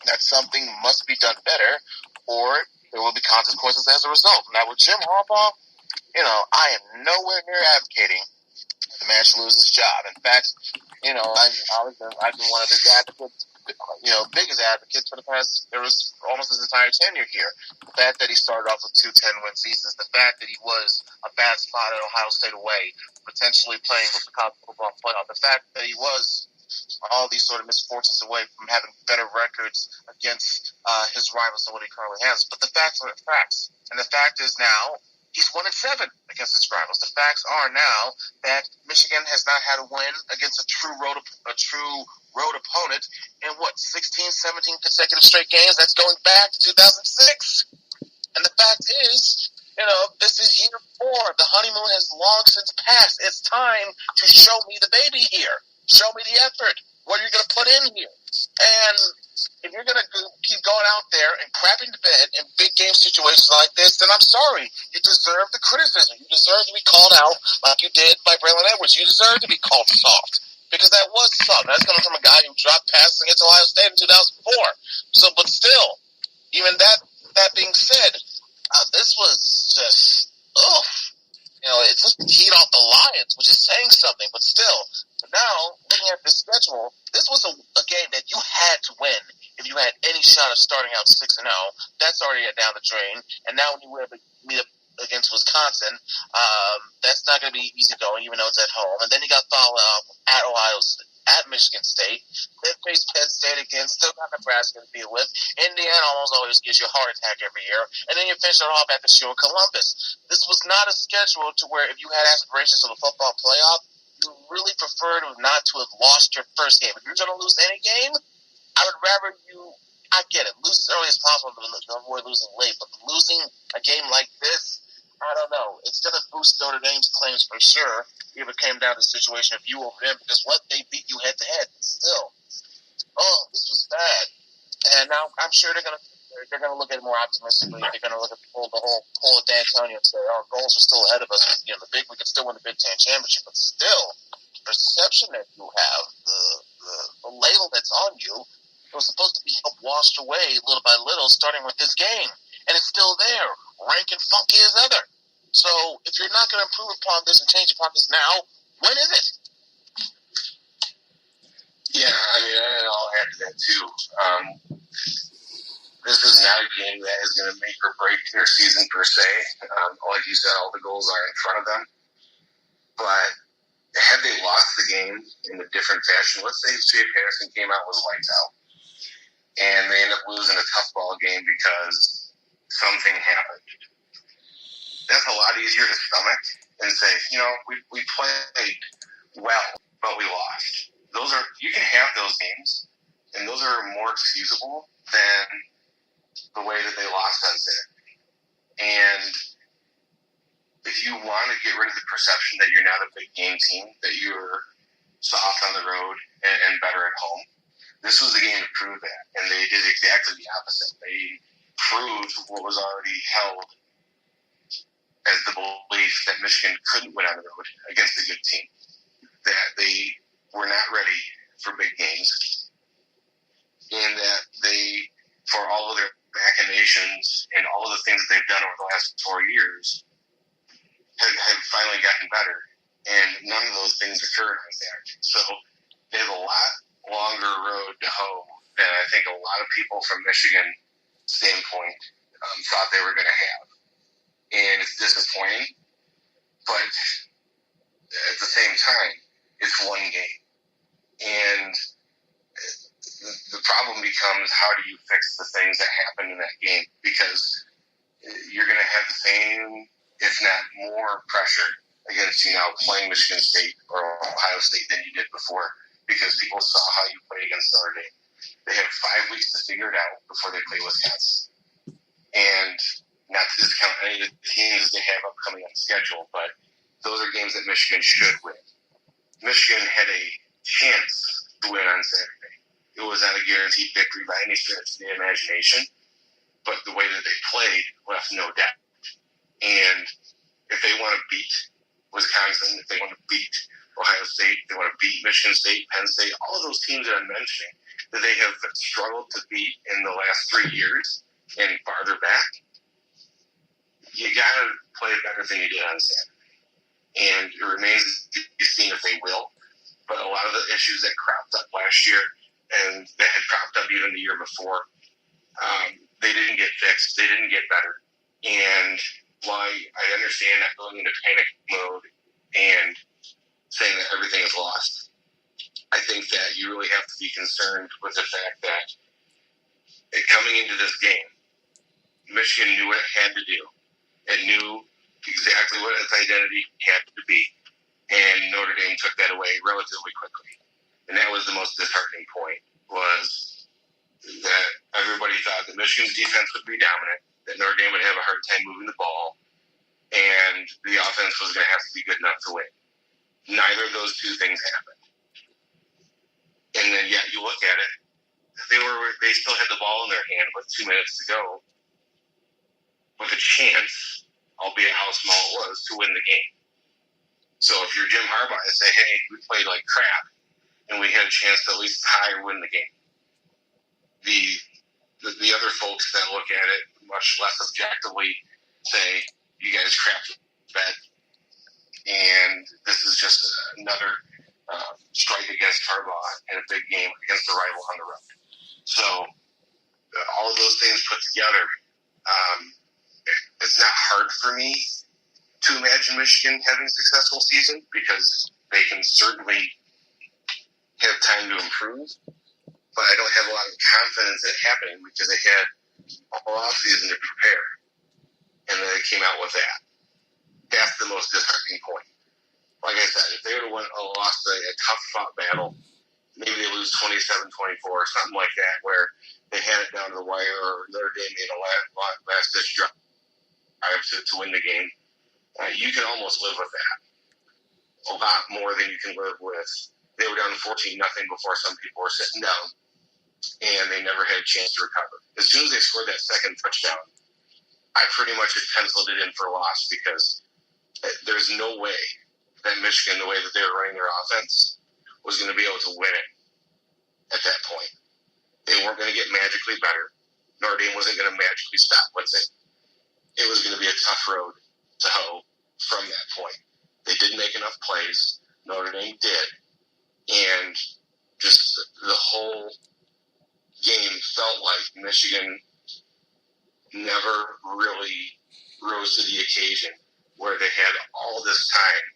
That something must be done better, or there will be consequences as a result. Now, with Jim Harbaugh, I am nowhere near advocating the man should lose his job. In fact, I've been one of his advocates, biggest advocates for the past, there was almost his entire tenure here. The fact that he started off with 2 10-win seasons, the fact that he was a bad spot at Ohio State away, potentially playing with the college football playoff, the fact that he was all these sort of misfortunes away from having better records against his rivals than what he currently has. But the facts are the facts. And the fact is now, he's 1-7 against his rivals. The facts are now that Michigan has not had a win against a true road opponent in 16, 17 consecutive straight games. That's going back to 2006. And the fact is, this is year 4. The honeymoon has long since passed. It's time to show me the baby here. Show me the effort. What are you going to put in here? And if you're going to keep going out there and crapping to bed in big game situations like this, then I'm sorry. You deserve the criticism. You deserve to be called out like you did by Braylon Edwards. You deserve to be called soft, because that was soft. That's coming from a guy who dropped passes against Ohio State in 2004. So, but still, even that being said, this was just, it's just heat off the Lions, which is saying something, but still. But now, looking at the schedule, this was a game that you had to win if you had any shot of starting out 6-0. That's already down the drain. And now when you meet up against Wisconsin, that's not going to be easy going, even though it's at home. And then you got followed up at at Michigan State. Then face Penn State again, still got Nebraska to deal with. Indiana almost always gives you a heart attack every year. And then you finish it off at the shoe in Columbus. This was not a schedule to where if you had aspirations of the football playoff, you really prefer not to have lost your first game. If you're going to lose any game, I would rather I get it, lose as early as possible to avoid losing late. But losing a game like this, I don't know. It's going to boost Notre Dame's claims for sure if it came down to the situation of you over them, because they beat you head-to-head. Still, this was bad. And now I'm sure they're going to look at it more optimistically. They're going to look at the whole poll of D'Antonio and say, our goals are still ahead of us. We can still win the Big Ten championship, but still, the perception that you have, the label that's on you, it was supposed to be washed away little by little, starting with this game, and it's still there, rank and funky as ever. So if you're not going to improve upon this and change upon this now, when is it? Yeah,
I mean, I'll add to that too. this is not a game that is going to make or break their season per se. Like you said, all the goals are in front of them. But had they lost the game in a different fashion, let's say J. Patterson came out with lights out, and they end up losing a tough ball game because something happened. That's a lot easier to stomach and say, we played well, but we lost. You can have those games, and those are more excusable than the way that they lost on Saturday. And if you want to get rid of the perception that you're not a big game team, that you're soft on the road and better at home, this was the game to prove that. And they did exactly the opposite. They proved what was already held as the belief that Michigan couldn't win on the road against a good team, that they were not ready for big games, and that they, for all of their machinations and all of the things that they've done over the last 4 years, have finally gotten better. And none of those things occurred on Saturday. So they have a lot longer road to hoe than I think a lot of people from Michigan standpoint thought they were going to have. And it's disappointing, but at the same time, it's one game. And the problem becomes, how do you fix the things that happened in that game? Because you're going to have the same, if not more, pressure against you now playing Michigan State or Ohio State than you did before, because people saw how you play against Notre Dame. They have 5 weeks to figure it out before they play Wisconsin. And not to discount any of the teams they have upcoming on schedule, but those are games that Michigan should win. Michigan had a chance to win on Saturday. It was not a guaranteed victory by any stretch of the imagination, but the way that they played left no doubt. And if they want to beat Wisconsin, if they want to beat Ohio State, if they want to beat Michigan State, Penn State, all of those teams that I'm mentioning that they have struggled to beat in the last 3 years and farther back, you got to play better than you did on Saturday. And it remains to be seen if they will. But a lot of the issues that cropped up last year and that had cropped up even the year before, they didn't get fixed. They didn't get better. And while I understand not going into panic mode and saying that everything is lost, I think that you really have to be concerned with the fact that coming into this game, Michigan knew what it had to do. It knew exactly what its identity had to be. And Notre Dame took that away relatively quickly. And that was the most disheartening point, was that everybody thought that Michigan's defense would be dominant, that Notre Dame would have a hard time moving the ball, and the offense was going to have to be good enough to win. Neither of those two things happened. And then, yeah, you look at it, they still had the ball in their hand with 2 minutes to go, with a chance, albeit how small it was, to win the game. So if you're Jim Harbaugh, I say, hey, we played like crap, and we had a chance to at least tie or win the game. The other folks that look at it much less objectively say, you guys crapped bed, and this is just another strike against Harbaugh in a big game against the rival on the road. So all of those things put together, it's not hard for me to imagine Michigan having a successful season, because they can certainly have time to improve. But I don't have a lot of confidence in it happening, because they had all offseason to prepare. And then they came out with that. That's the most disheartening point. Like I said, if they would have lost a tough-fought battle, maybe they lose 27-24 or something like that, where they had it down to the wire, or Notre Dame made a last-ditch drive to win the game. You can almost live with that a lot more than you can live with. They were down 14-0 before some people were sitting down, and they never had a chance to recover. As soon as they scored that second touchdown, I pretty much had penciled it in for a loss, because there's no way that Michigan, the way that they were running their offense, was going to be able to win it at that point. They weren't going to get magically better. Notre Dame wasn't going to magically stop blitzing. It was going to be a tough road to hoe from that point. They didn't make enough plays. Notre Dame did. And just the whole game felt like Michigan never really rose to the occasion where they had all this time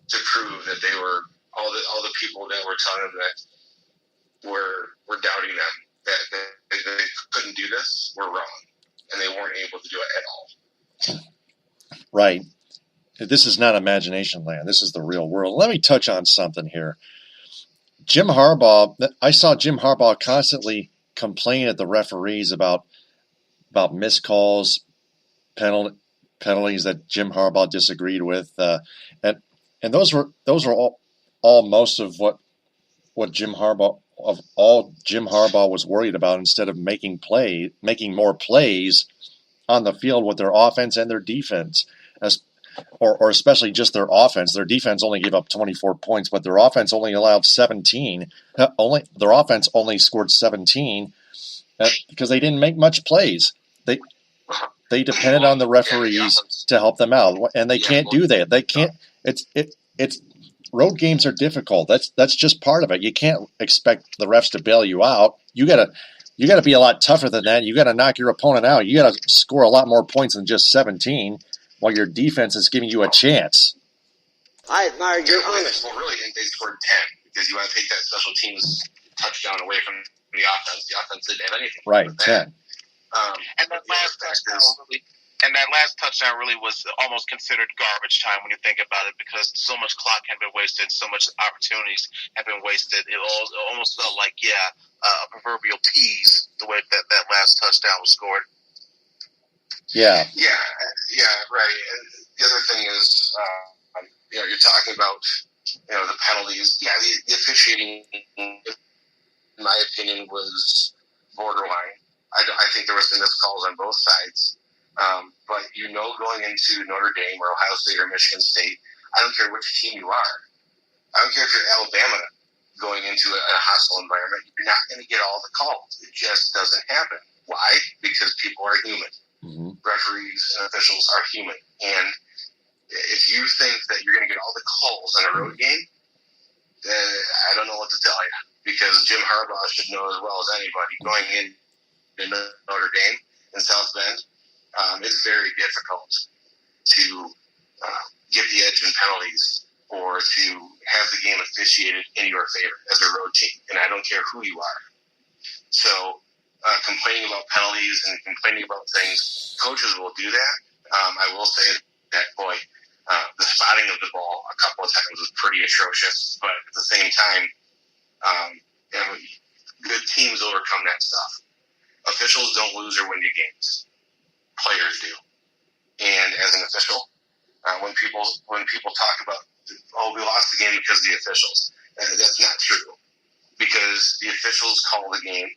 to prove that they were all the people that were telling them that were doubting them that they couldn't do this were wrong, and they weren't able to do it at all.
Right. This is not imagination land. This is the real world. Let me touch on something here. Jim Harbaugh, I saw Jim Harbaugh constantly complain at the referees about missed calls, penalties that Jim Harbaugh disagreed with, and those were all most of what Jim Harbaugh was worried about, instead of making more plays on the field with their offense and their defense, or especially just their offense. Their defense only gave up 24 points, but their offense only allowed 17. Their offense only scored 17 because they didn't make much plays. They depended on the referees to help them out, and they can't do that. They can't. It's road games are difficult. That's just part of it. You can't expect the refs to bail you out. You gotta be a lot tougher than that. You gotta knock your opponent out. You gotta score a lot more points than just 17, while your defense is giving you a chance.
I admire your honesty.
Well, really, they scored 10 because you want to take that special teams touchdown away from the offense. The offense didn't have anything.
Right, 10.
And that last touchdown really was almost considered garbage time when you think about it, because so much clock had been wasted, so much opportunities had been wasted. It almost felt like, a proverbial tease the way that last touchdown was scored.
Yeah,
right. And the other thing is, you're talking about, the penalties. Yeah, the officiating, in my opinion, was borderline. I think there was some missed calls on both sides. But going into Notre Dame or Ohio State or Michigan State, I don't care which team you are. I don't care if you're Alabama going into a hostile environment. You're not going to get all the calls. It just doesn't happen. Why? Because people are human.
Mm-hmm.
Referees and officials are human. And if you think that you're going to get all the calls on a road game, I don't know what to tell you. Because Jim Harbaugh should know as well as anybody, going in Notre Dame in South Bend, it's very difficult to get the edge in penalties or to have the game officiated in your favor as a road team. And I don't care who you are. So complaining about penalties and complaining about things, coaches will do that. I will say that, the spotting of the ball a couple of times was pretty atrocious. But at the same time, good teams overcome that stuff. Officials don't lose or win your games. Players do. And as an official, when people talk about, we lost the game because of the officials, that's not true. Because the officials call the game,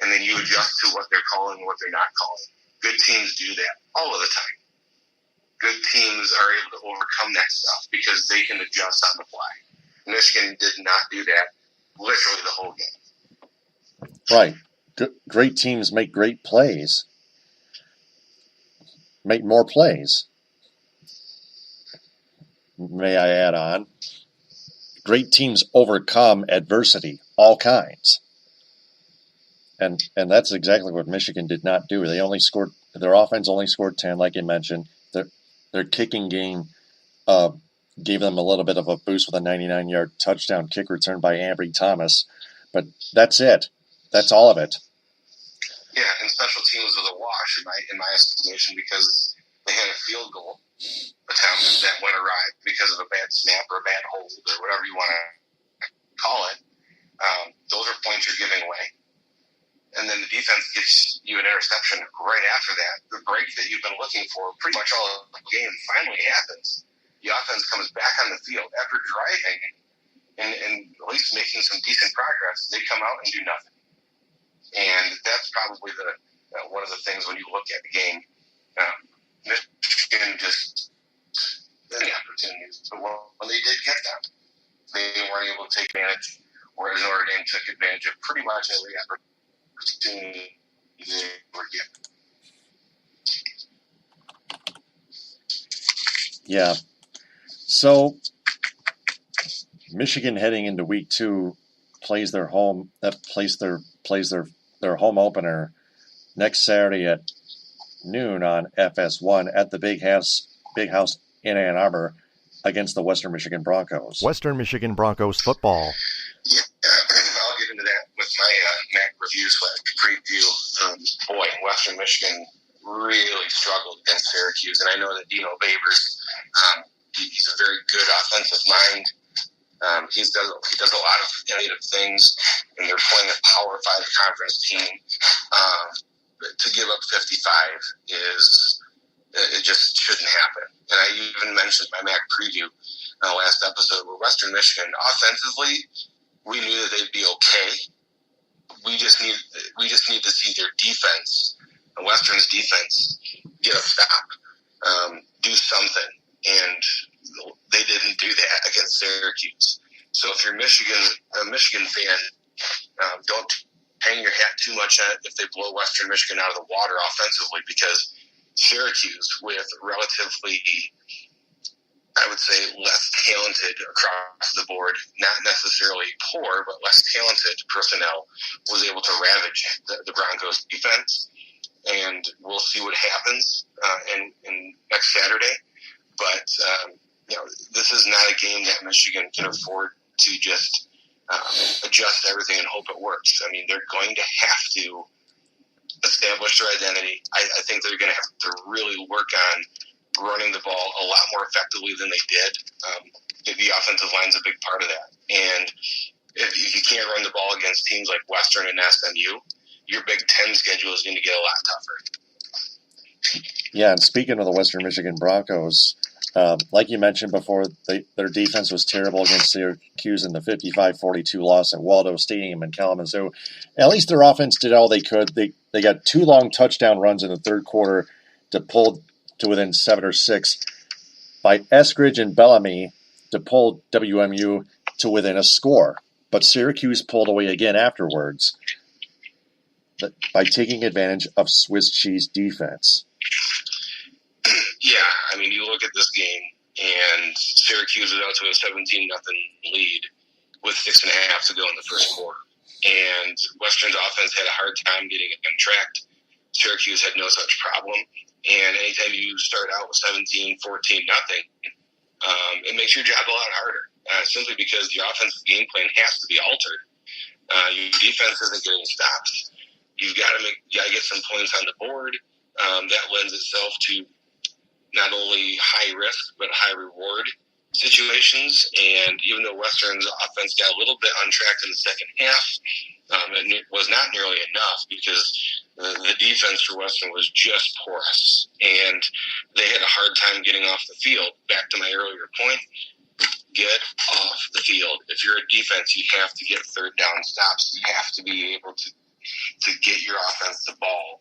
and then you adjust to what they're calling and what they're not calling. Good teams do that all of the time. Good teams are able to overcome that stuff because they can adjust on the fly. Michigan did not do that literally the whole game.
Right. Great teams make great plays. Make more plays. May I add on? Great teams overcome adversity, all kinds. And that's exactly what Michigan did not do. Their offense only scored 10, like you mentioned. Their kicking game gave them a little bit of a boost with a 99-yard touchdown kick return by Ambry Thomas. But that's it. That's all of it.
Yeah, and special teams was a wash in my estimation, because they had a field goal attempt that went awry because of a bad snap or a bad hold or whatever you want to call it. Those are points you're giving away. And then the defense gives you an interception right after that. The break that you've been looking for pretty much all of the game finally happens. The offense comes back on the field after driving and at least making some decent progress. They come out and do nothing. And that's probably one of the things when you look at the game. Michigan just many opportunities, but when they did get them, they weren't able to take advantage, whereas Notre Dame took advantage of pretty much every opportunity they were given.
Yeah. So Michigan heading into week 2 plays their home home opener next Saturday at noon on FS1 at the Big House in Ann Arbor against the Western Michigan Broncos.
Western Michigan Broncos football.
Yeah, I'll get into that with my MAC review/preview. Boy, Western Michigan really struggled against Syracuse, and I know that Dino Babers, he's a very good offensive mind. He does a lot of innovative things, and they're playing a Power 5 conference team. To give up 55 it just shouldn't happen. And I even mentioned my MAC preview last episode where Western Michigan offensively, we knew that they'd be okay. We just need to see their defense, Western's defense, get a stop, do something, and they didn't do that against Syracuse. So if you're a Michigan fan, don't hang your hat too much on it if they blow Western Michigan out of the water offensively, because Syracuse, with relatively, I would say, less talented across the board, not necessarily poor, but less talented personnel, was able to ravage the Broncos defense. And we'll see what happens in next Saturday. But, this is not a game that Michigan can afford to just adjust everything and hope it works. I mean, they're going to have to establish their identity. I think they're going to have to really work on running the ball a lot more effectively than they did. The offensive line's a big part of that. And if you can't run the ball against teams like Western and SMU, your Big Ten schedule is going to get a lot tougher.
Yeah, and speaking of the Western Michigan Broncos, like you mentioned before, their defense was terrible against Syracuse in the 55-42 loss at Waldo Stadium in Kalamazoo. At least their offense did all they could. They got 2 long touchdown runs in the third quarter to pull to within 7 or 6 by Eskridge and Bellamy to pull WMU to within a score. But Syracuse pulled away again afterwards by taking advantage of Swiss cheese defense.
Yeah, I mean, you look at this game, and Syracuse was out to a 17-0 lead with 6.5 to go in the first quarter. And Western's offense had a hard time getting it on track. Syracuse had no such problem. And anytime you start out with 17, 14-0, it makes your job a lot harder, simply because your offensive game plan has to be altered. Your defense isn't getting stops. You got to get some points on the board. That lends itself to not only high risk but high reward situations. And even though Western's offense got a little bit on track in the second half, it was not nearly enough because the defense for Western was just porous, and they had a hard time getting off the field. Back to my earlier point, get off the field. If you're a defense, you have to get third down stops. You have to be able to get your offense the ball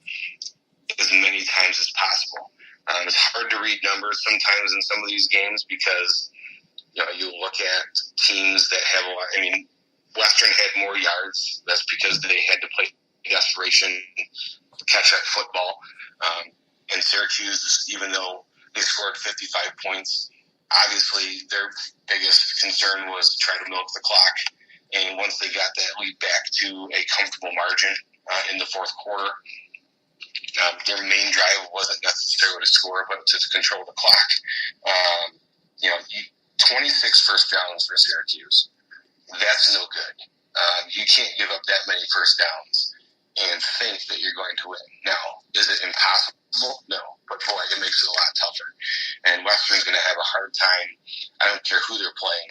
as many times as possible. It's hard to read numbers sometimes in some of these games because you look at teams that have a lot. I mean, Western had more yards. That's because they had to play desperation, catch-up football. And Syracuse, even though they scored 55 points, obviously their biggest concern was to try to milk the clock. And once they got that lead back to a comfortable margin in the fourth quarter, their main drive wasn't necessarily to score, but to control the clock. 26 first downs for Syracuse. That's no good. You can't give up that many first downs and think that you're going to win. Now, is it impossible? No. But boy, it makes it a lot tougher. And Western's going to have a hard time. I don't care who they're playing.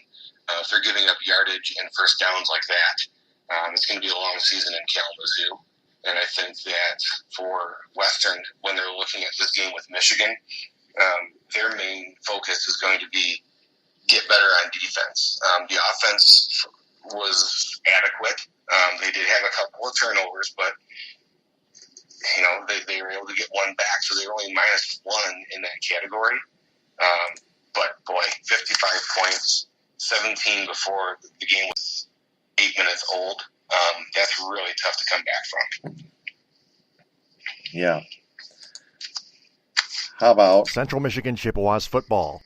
If they're giving up yardage and first downs like that, it's going to be a long season in Kalamazoo. And I think that for Western, when they're looking at this game with Michigan, their main focus is going to be get better on defense. The offense was adequate. They did have a couple of turnovers, but they were able to get one back, so they were only -1 in that category. But boy, 55 points, 17 before the game was 8 minutes old. That's really tough to come back from.
Yeah. How about
Central Michigan Chippewas football?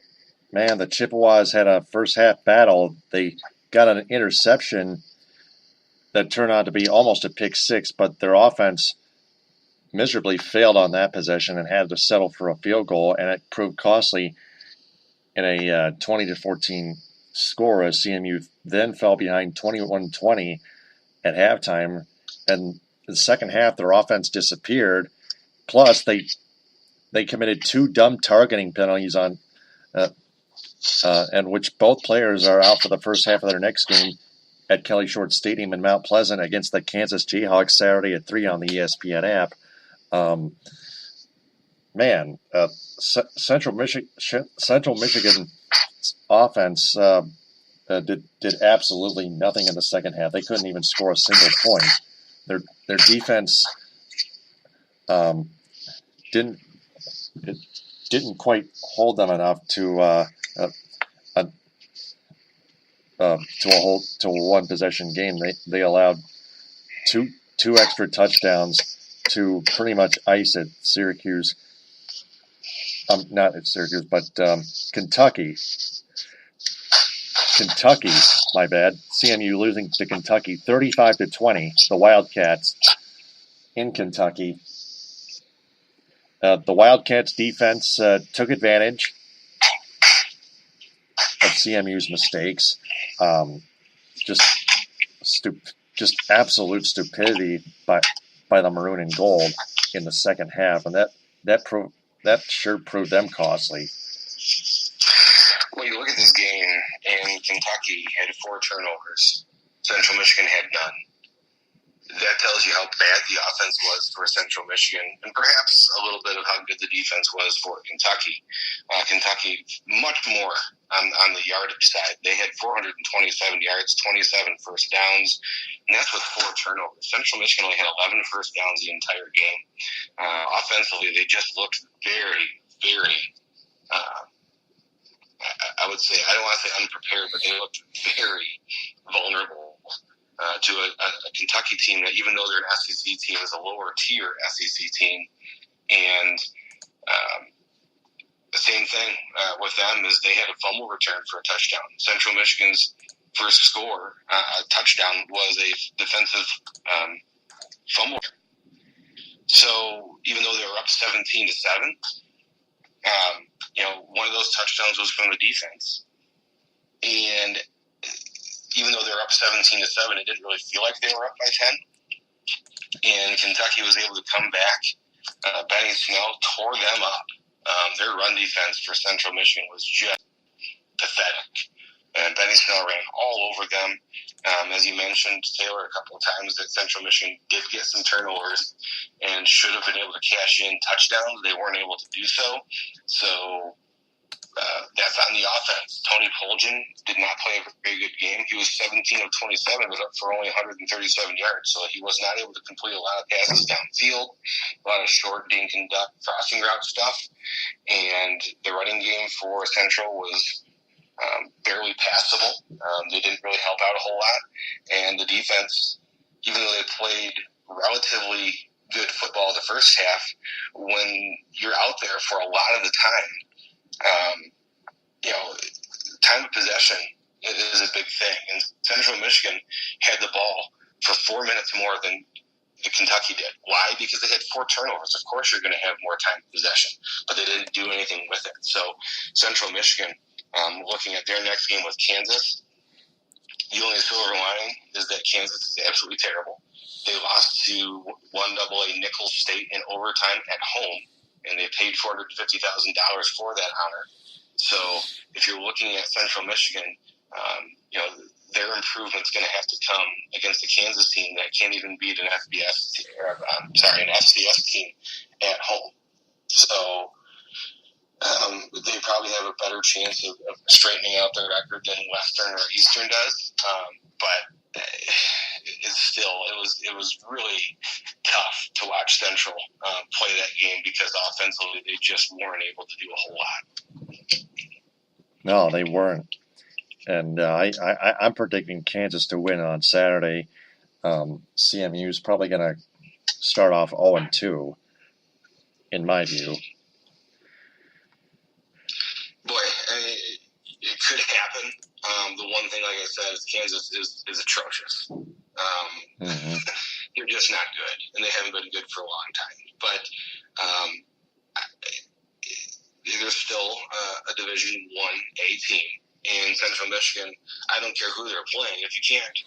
Man, the Chippewas had a first half battle. They got an interception that turned out to be almost a pick six, but their offense miserably failed on that possession and had to settle for a field goal, and it proved costly in a 20-14 score as CMU then fell behind 21-20 at halftime, and the second half their offense disappeared. Plus, they committed 2 dumb targeting penalties on, and which both players are out for the first half of their next game at Kelly Short Stadium in Mount Pleasant against the Kansas Jayhawks Saturday at 3 on the ESPN app. Central Michigan offense did absolutely nothing in the second half. They couldn't even score a single point. Their defense didn't quite hold them enough to a one possession game. They allowed two extra touchdowns to pretty much ice it. Syracuse, not at Syracuse, but Kentucky. My bad. CMU losing to Kentucky 35-20. The Wildcats in Kentucky. The Wildcats defense took advantage of CMU's mistakes. Just absolute stupidity by the maroon and gold in the second half, and that sure proved them costly.
Well, you look at this game, and Kentucky had 4 turnovers. Central Michigan had none. That tells you how bad the offense was for Central Michigan, and perhaps a little bit of how good the defense was for Kentucky. Kentucky, much more on the yardage side. They had 427 yards, 27 first downs, and that's with 4 turnovers. Central Michigan only had 11 first downs the entire game. Offensively, they just looked very, very, I would say, I don't want to say unprepared, but they looked very vulnerable to a Kentucky team that, even though they're an SEC team, is a lower tier SEC team. And the same thing with them is they had a fumble return for a touchdown. Central Michigan's first score, a touchdown, was a defensive fumble. So even though they were up 17-7, one of those touchdowns was from the defense. And even though they were up 17-7, it didn't really feel like they were up by 10. And Kentucky was able to come back. Benny Snell tore them up. Their run defense for Central Michigan was just pathetic. And Benny Snell ran all over them. As you mentioned, Taylor, a couple of times, that Central Michigan did get some turnovers and should have been able to cash in touchdowns. They weren't able to do so. So that's on the offense. Tony Poljan did not play a very good game. He was 17 of 27, but up for only 137 yards. So he was not able to complete a lot of passes downfield, a lot of short dink and duck crossing route stuff. And the running game for Central was barely passable. They didn't really help out a whole lot. And the defense, even though they played relatively good football the first half, when you're out there for a lot of the time, time of possession is a big thing. And Central Michigan had the ball for 4 minutes more than Kentucky did. Why? Because they had 4 turnovers. Of course you're going to have more time of possession, but they didn't do anything with it. So Central Michigan, looking at their next game with Kansas, the only silver lining is that Kansas is absolutely terrible. They lost to 1AA Nicholls State in overtime at home, and they paid $450,000 for that honor. So if you're looking at Central Michigan, their improvement's going to have to come against the Kansas team that can't even beat an FCS team at home. So they probably have a better chance of straightening out their record than Western or Eastern does. But it was really tough to watch Central play that game because offensively they just weren't able to do a whole lot.
No, they weren't. And I'm predicting Kansas to win on Saturday. CMU is probably going to start off 0-2, in my view.
Boy, it could happen. The one thing, like I said, is Kansas is atrocious. they're just not good, and they haven't been good for a long time. But there's still a Division 1A team in Central Michigan. I don't care who they're playing. If you can't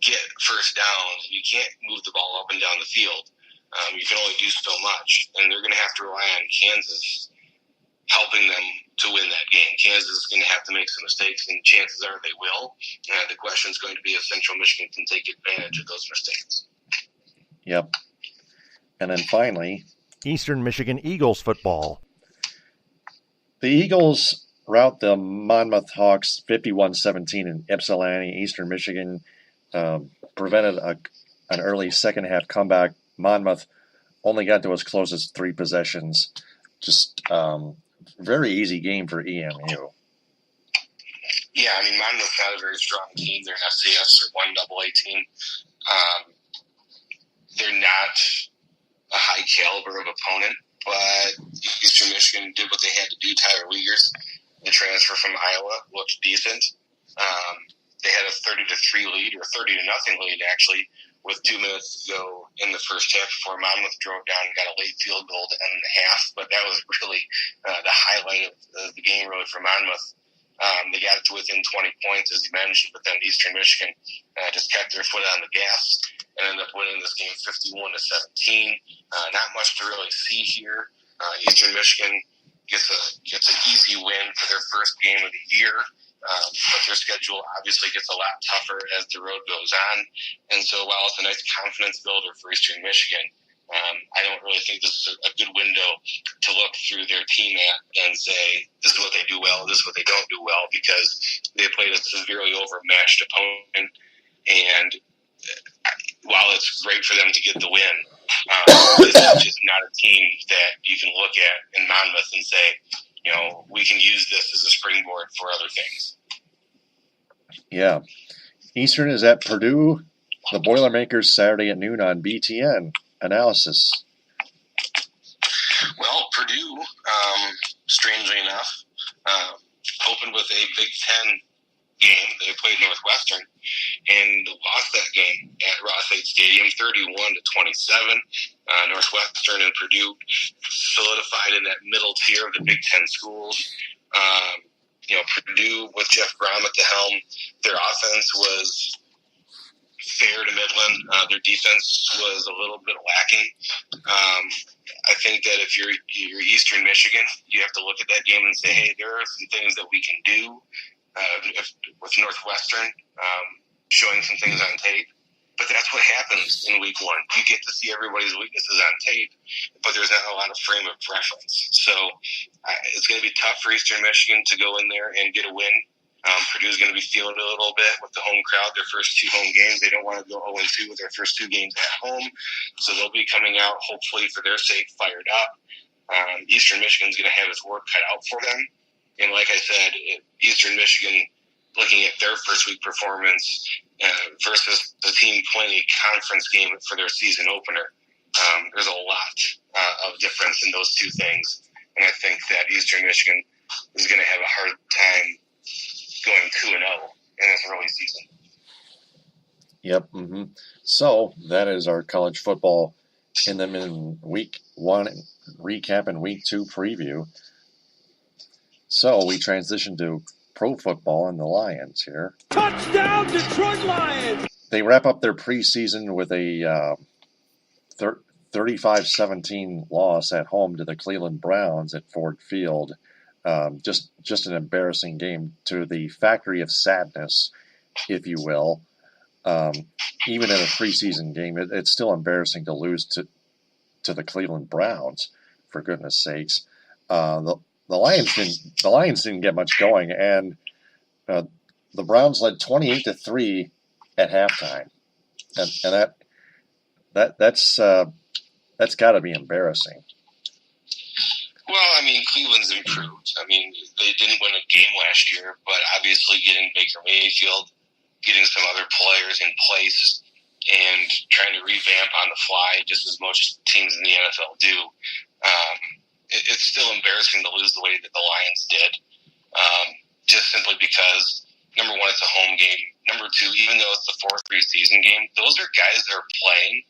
get first downs, you can't move the ball up and down the field. You can only do so much, and they're going to have to rely on Kansas helping them to win that game. Kansas is going to have to make some mistakes, and chances are they will. The question is going to be if Central Michigan can take advantage of those mistakes.
Yep. And then finally,
Eastern Michigan Eagles football.
The Eagles rout the Monmouth Hawks 51-17 in Ypsilanti. Eastern Michigan prevented an early second-half comeback. Monmouth only got to as close as 3 possessions. Just very easy game for EMU.
Yeah, I mean, Monmouth's not a very strong team. They're an FCS or 1AA team. They're not a high caliber of opponent, but Eastern Michigan did what they had to do. Tyler Wiegers, the transfer from Iowa, looked decent. They had a 30-3 lead, or 30-0 lead, actually, with 2 minutes to go in the first half before Monmouth drove down and got a late field goal to end the half. But that was really the highlight of the game, really, for Monmouth. They got it to within 20 points, as you mentioned, but then Eastern Michigan just kept their foot on the gas and ended up winning this game 51-17. Not much to really see here. Eastern Michigan gets an easy win for their first game of the year. But their schedule obviously gets a lot tougher as the road goes on. And so while it's a nice confidence builder for Eastern Michigan, I don't really think this is a good window to look through their team at and say, this is what they do well, this is what they don't do well, because they played a severely overmatched opponent. And while it's great for them to get the win, this is just not a team that you can look at in Monmouth and say, we can use this as a springboard for other things.
Yeah. Eastern is at Purdue. The Boilermakers Saturday at noon on BTN. Analysis.
Well, Purdue, strangely enough, opened with a Big Ten game. They played Northwestern and lost that game at Ross-Ade Stadium, 31-27. Northwestern and Purdue solidified in that middle tier of the Big Ten schools. Purdue with Jeff Brom at the helm, their offense was fair to Midland. Their defense was a little bit lacking. I think that if you're Eastern Michigan, you have to look at that game and say, hey, there are some things that we can do with Northwestern, showing some things on tape. But that's what happens in week one. You get to see everybody's weaknesses on tape, but there's not a lot of frame of reference. So it's going to be tough for Eastern Michigan to go in there and get a win. Purdue's going to be feeling it a little bit with the home crowd, their first 2 home games. They don't want to go 0-2 with their first 2 games at home. So they'll be coming out, hopefully for their sake, fired up. Eastern Michigan's going to have its work cut out for them. And like I said, Eastern Michigan, looking at their first week performance versus the team playing a conference game for their season opener, there's a lot of difference in those 2 things. And I think that Eastern Michigan is going to have a hard time going 2-0 in this early season.
Yep. Mm-hmm. So that is our college football in week 1 recap and week 2 preview. So we transition to pro football and the Lions here.
Touchdown, Detroit Lions!
They wrap up their preseason with a 35-17 loss at home to the Cleveland Browns at Ford Field. Just an embarrassing game to the factory of sadness, if you will. Even in a preseason game, it's still embarrassing to lose to the Cleveland Browns, for goodness sakes. The Lions didn't get much going, and the Browns led 28-3 at halftime, and that's got to be embarrassing.
Well, I mean, Cleveland's improved. I mean, they didn't win a game last year, but obviously getting Baker Mayfield, getting some other players in place, and trying to revamp on the fly, just as most teams in the NFL do. It's still embarrassing to lose the way that the Lions did, just simply because, number one, it's a home game. number two, even though it's the fourth preseason game, those are guys that are playing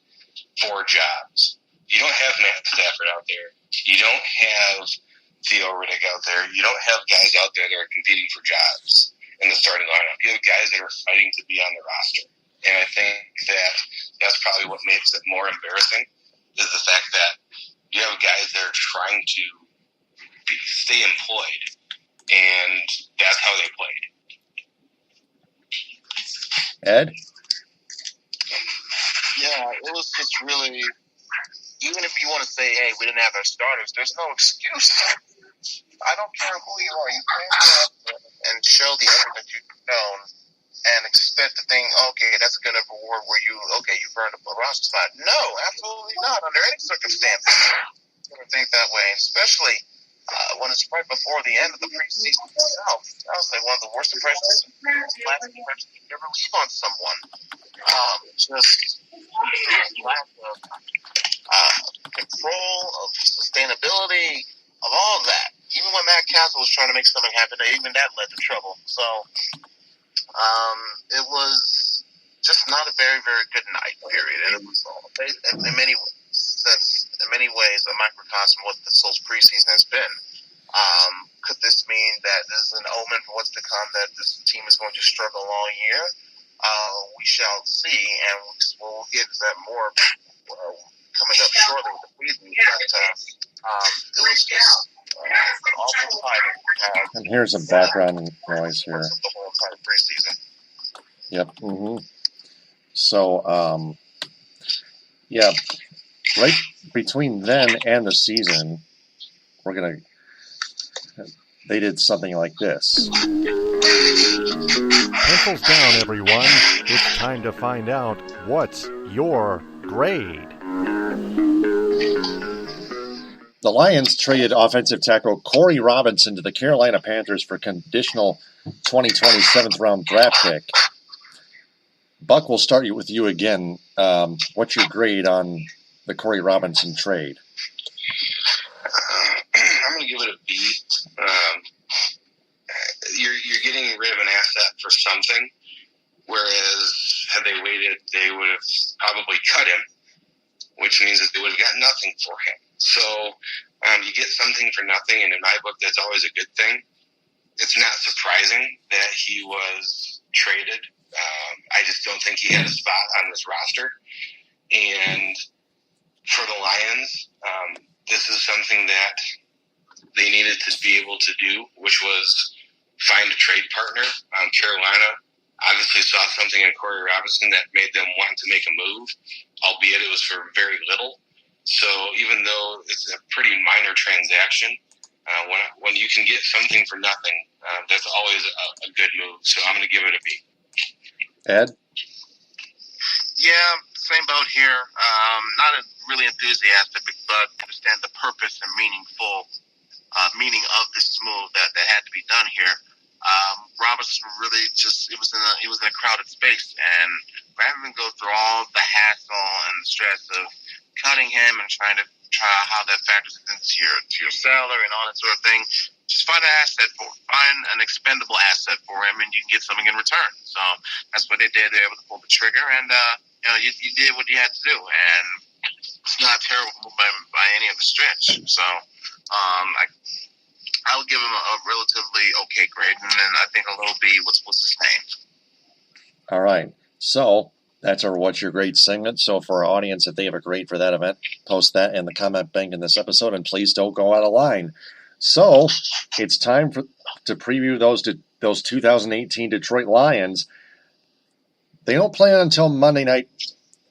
for jobs. You don't have Matt Stafford out there. You don't have Theo Riddick out there. You don't have guys out there that are competing for jobs in the starting lineup. You have guys that are fighting to be on the roster. And I think that that's probably what makes it more embarrassing, is the fact that you have guys that are trying to stay employed, and that's how they played.
Ed?
Yeah, it was just really, even if you want to say, hey, we didn't have our starters, there's no excuse. I don't care who you are. You can't go up there and show the effort that you've shown and expect to think, okay, that's a good enough reward where you've earned a roster spot. No, absolutely not. Under any circumstances, I'm going to think that way, especially when it's right before the end of the preseason itself. That was like one of the worst impressions you've ever leave on someone. Just lack of control, of sustainability, of all of that. Even when Matt Castle was trying to make something happen, even that led to trouble. So it was just not a very, very good night, period. And it was in many ways a microcosm of what this whole preseason has been. Could this mean that this is an omen for what's to come, that this team is going to struggle all year? We shall see, and we'll get to that more coming up shortly with the preseason. But it was just an awful time.
And here's some background noise here.
The whole entire preseason.
Yep. Mm-hmm. So, yeah, right between then and the season, they did something like this.
Pencils down, everyone. It's time to find out what's your grade.
The Lions traded offensive tackle Corey Robinson to the Carolina Panthers for conditional 2020 7th-round draft pick. Buck, we'll start with you again. What's your grade on the Corey Robinson trade?
I'm going to give it a B. You're getting rid of an asset for something, whereas had they waited, they would have probably cut him, which means that they would have got nothing for him. So you get something for nothing, and in my book, that's always a good thing. It's not surprising that he was traded. I just don't think he had a spot on this roster. And for the Lions, this is something that they needed to be able to do, which was find a trade partner. Carolina obviously saw something in Corey Robinson that made them want to make a move, albeit it was for very little. So even though it's a pretty minor transaction, when you can get something for nothing, that's always a good move. So I'm going to give it a B.
Ed?
Yeah, same boat here. Not really enthusiastic, but understand the purpose and meaning of this move that had to be done here. Robinson really he was in a crowded space, and rather than go through all the hassle and the stress of cutting him and trying how that factors into your salary and all that sort of thing, just find an expendable asset for him, and you can get something in return. So that's what they did. They were able to pull the trigger, and you did what you had to do, and it's not terrible by any of the stretch. So I would give him a relatively okay grade, and then I think a low B was sustained.
All right. So that's our What's Your Grade segment. So for our audience, if they have a grade for that event, post that in the comment bank in this episode, and please don't go out of line. So it's time to preview those 2018 Detroit Lions. They don't play until Monday night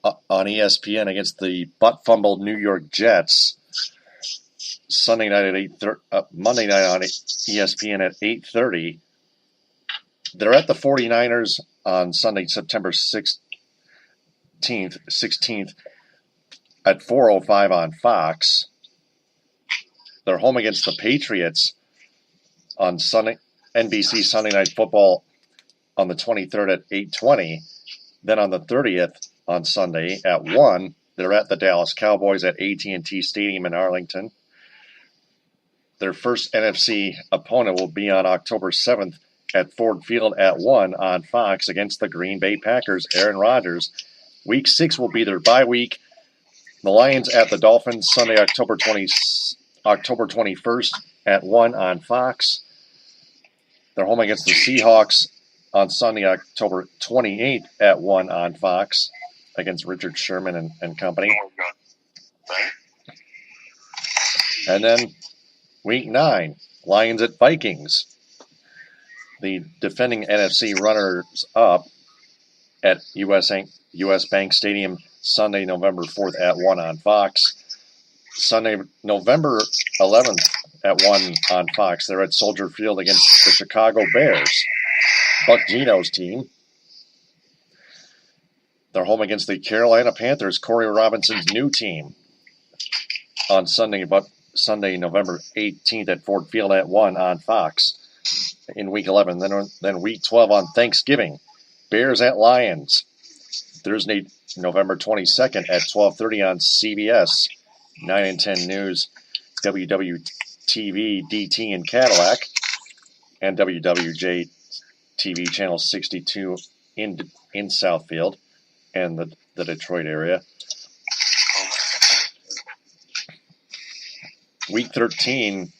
on ESPN against the butt-fumbled New York Jets. Monday night on ESPN at 8:30. They're at the 49ers on Sunday, September 16th at 4:05 on Fox. They're home against the Patriots on NBC Sunday Night Football on the 23rd at 8:20. Then on the 30th on Sunday at 1, they're at the Dallas Cowboys at AT&T Stadium in Arlington. Their first NFC opponent will be on October 7th at Ford Field at 1 on Fox against the Green Bay Packers, Aaron Rodgers. Week 6 will be their bye week. The Lions at the Dolphins Sunday, October 21st at 1 on Fox. They're home against the Seahawks on Sunday, October 28th at 1 on Fox against Richard Sherman and company. And then week 9, Lions at Vikings. The defending NFC runners-up at US Bank Stadium Sunday, November 4th at 1 on Fox. Sunday, November 11th at 1 on Fox. They're at Soldier Field against the Chicago Bears, Buck Gino's team. They're home against the Carolina Panthers, Corey Robinson's new team, on Sunday, November 18th at Ford Field at 1 on Fox in Week 11. Then Week 12 on Thanksgiving, Bears at Lions, Thursday, November 22nd at 12:30 on CBS, 9 and 10 News, WWTV, DT in Cadillac, and WWJ-TV Channel 62 in Southfield and the Detroit area. Week 13,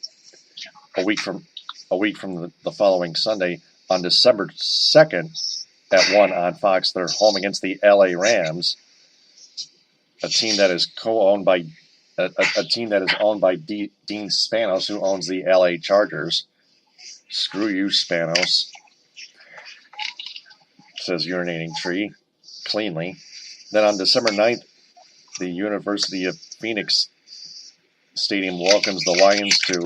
a week from the following Sunday, on December 2nd at 1 on Fox, they're home against the LA Rams, a team that is owned by Dean Spanos, who owns the LA Chargers. Screw you, Spanos, says Urinating Tree cleanly. Then on December 9th, the University of Phoenix Stadium welcomes the Lions to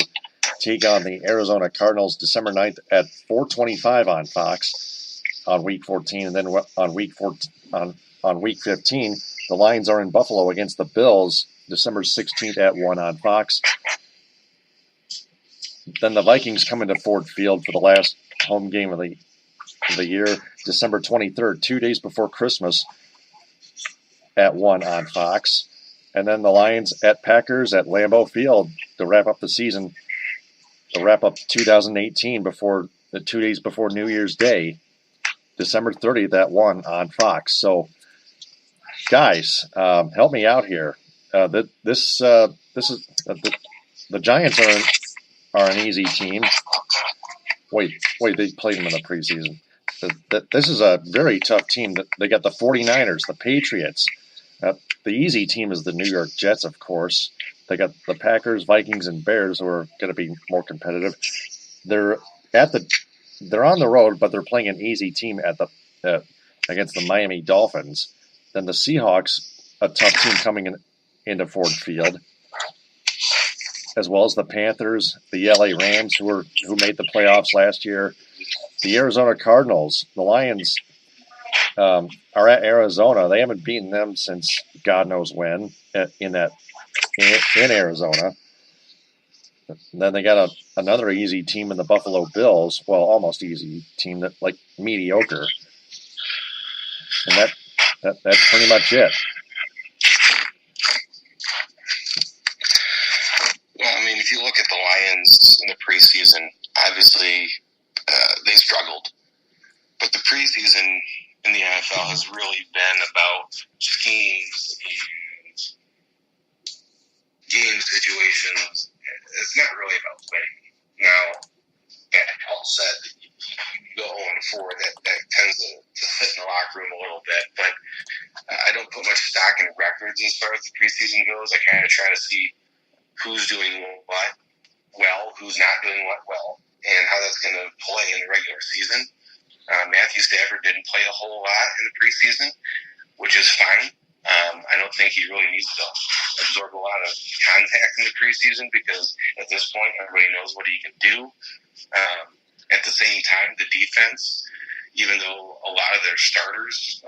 take on the Arizona Cardinals December 9th at 4:25 on Fox on Week 14. And then on Week 15, the Lions are in Buffalo against the Bills December 16th at 1 on Fox. Then the Vikings come into Ford Field for the last home game of the year, December 23rd, 2 days before Christmas, at 1 on Fox. And then the Lions at Packers at Lambeau Field to wrap up the season, to wrap up 2018 before 2 days before New Year's Day, December 30th at 1 on Fox. So, guys, help me out here. The Giants are an easy team. Wait, they played them in the preseason. This is a very tough team. They got the 49ers, the Patriots. The easy team is the New York Jets, of course. They got the Packers, Vikings, and Bears, who are going to be more competitive. They're on the road, but they're playing an easy team against the Miami Dolphins. Then the Seahawks, a tough team coming into Ford Field, as well as the Panthers, the LA Rams, who made the playoffs last year, the Arizona Cardinals. The Lions are at Arizona. They haven't beaten them since God knows when in Arizona. And then they got another easy team in the Buffalo Bills. Well, almost easy team, that like mediocre. And that's pretty much it.
Well, I mean, if you look at the Lions in the preseason, obviously they struggled. But the preseason in the NFL has really been about schemes and game situations. It's not really about winning. Now, yeah, Paul said that you go 0-4, that tends to fit in the locker room a little bit. But I don't put much stock in records as far as the preseason goes. I kind of try to see who's doing what well, who's not doing what well, and how that's going to play in the regular season. Matthew Stafford didn't play a whole lot in the preseason, which is fine. I don't think he really needs to absorb a lot of contact in the preseason because at this point everybody knows what he can do. At the same time, the defense, even though a lot of their starters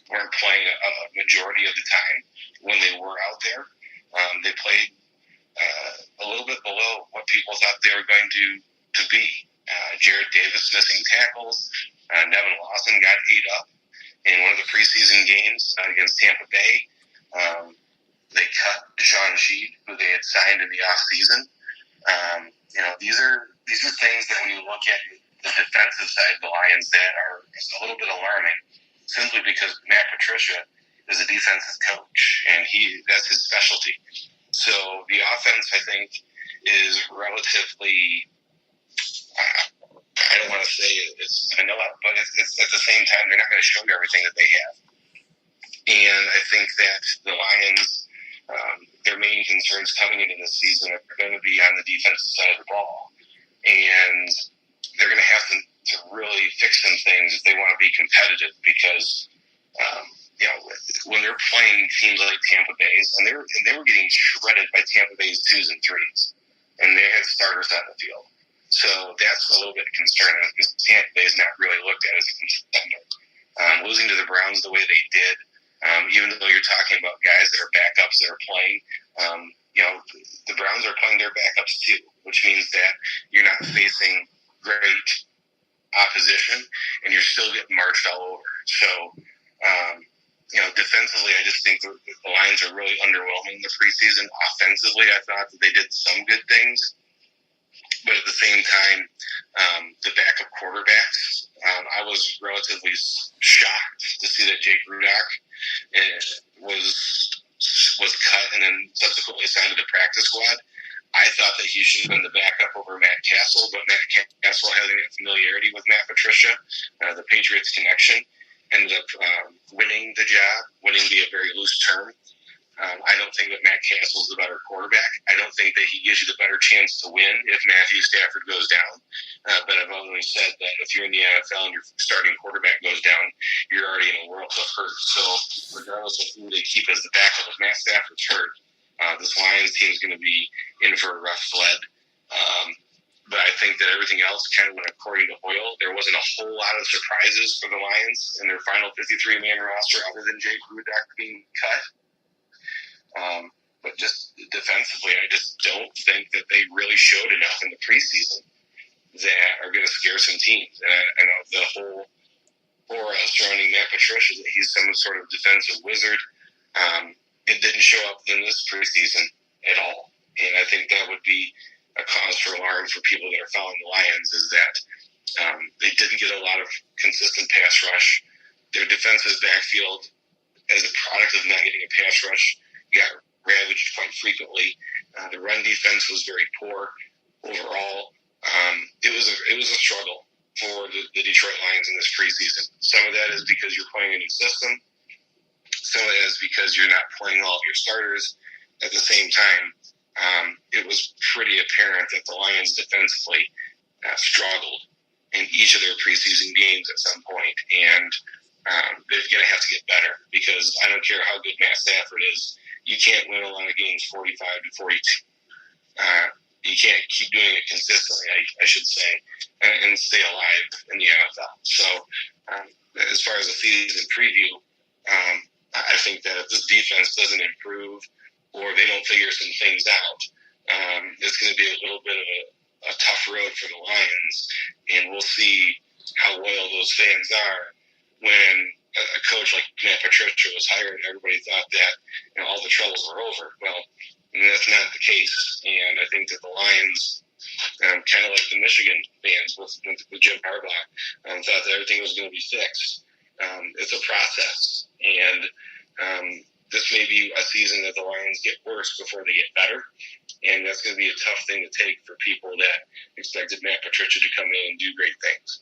weren't playing a majority of the time when they were out there, they played a little bit below what people thought they were going to be. Jared Davis missing tackles. Nevin Lawson got ate up in one of the preseason games against Tampa Bay. They cut Deshaun Sheed, who they had signed in the offseason. These are things that when you look at the the defensive side of the Lions that are a little bit alarming, simply because Matt Patricia is a defensive coach, and that's his specialty. So the offense, I think, is relatively, I don't want to say it's vanilla, but it's at the same time, they're not going to show you everything that they have. And I think that the Lions, their main concerns coming into this season are going to be on the defensive side of the ball. And they're going to have to really fix some things if they want to be competitive, because when they're playing teams like Tampa Bay's, and they were getting shredded by Tampa Bay's 2s and 3s, and they had starters on the field. So that's a little bit concerning, because Tampa Bay is not really looked at as a contender. Losing to the Browns the way they did, even though you're talking about guys that are backups that are playing, the Browns are playing their backups too, which means that you're not facing great opposition, and you're still getting marched all over. So, defensively, I just think the Lions are really underwhelming in the preseason. Offensively, I thought that they did some good things, but at the same time, the backup quarterbacks, I was relatively shocked to see that Jake Rudock was cut and then subsequently signed to the practice squad. I thought that he should have been the backup over Matt Castle, but Matt Castle, having that familiarity with Matt Patricia, the Patriots connection, ended up winning the job. Winning be a very loose term. I don't think that Matt Castle is the better quarterback. I don't think that he gives you the better chance to win if Matthew Stafford goes down. But I've always said that if you're in the NFL and your starting quarterback goes down, you're already in a world of hurt. So regardless of who they keep as the backup, if Matt Stafford's hurt, this Lions team is going to be in for a rough sled. But I think that everything else kind of went according to Hoyle. There wasn't a whole lot of surprises for the Lions in their final 53-man roster other than Jake Rudock being cut. But just defensively, I just don't think that they really showed enough in the preseason that are going to scare some teams. And I know the whole aura surrounding Matt Patricia, that he's some sort of defensive wizard. It didn't show up in this preseason at all. And I think that would be a cause for alarm for people that are following the Lions, is that they didn't get a lot of consistent pass rush. Their defensive backfield, as a product of not getting a pass rush, got ravaged quite frequently. The run defense was very poor overall. It was a struggle for the Detroit Lions in this preseason. Some of that is because you're playing a new system. Some of that is because you're not playing all of your starters. At the same time, it was pretty apparent that the Lions defensively struggled in each of their preseason games at some point, and they're going to have to get better, because I don't care how good Matt Stafford is, you can't win a lot of games 45 to 42. You can't keep doing it consistently, I should say, and stay alive in the NFL. So as far as the season preview, I think that if this defense doesn't improve or they don't figure some things out, it's going to be a little bit of a tough road for the Lions, and we'll see how loyal those fans are when a coach like Matt Patricia was hired. Everybody thought that all the troubles were over. Well, that's not the case, and I think that the Lions, kind of like the Michigan fans with Jim Harbaugh, thought that everything was going to be fixed. It's a process, and this may be a season that the Lions get worse before they get better, and that's going to be a tough thing to take for people that expected Matt Patricia to come in and do great things.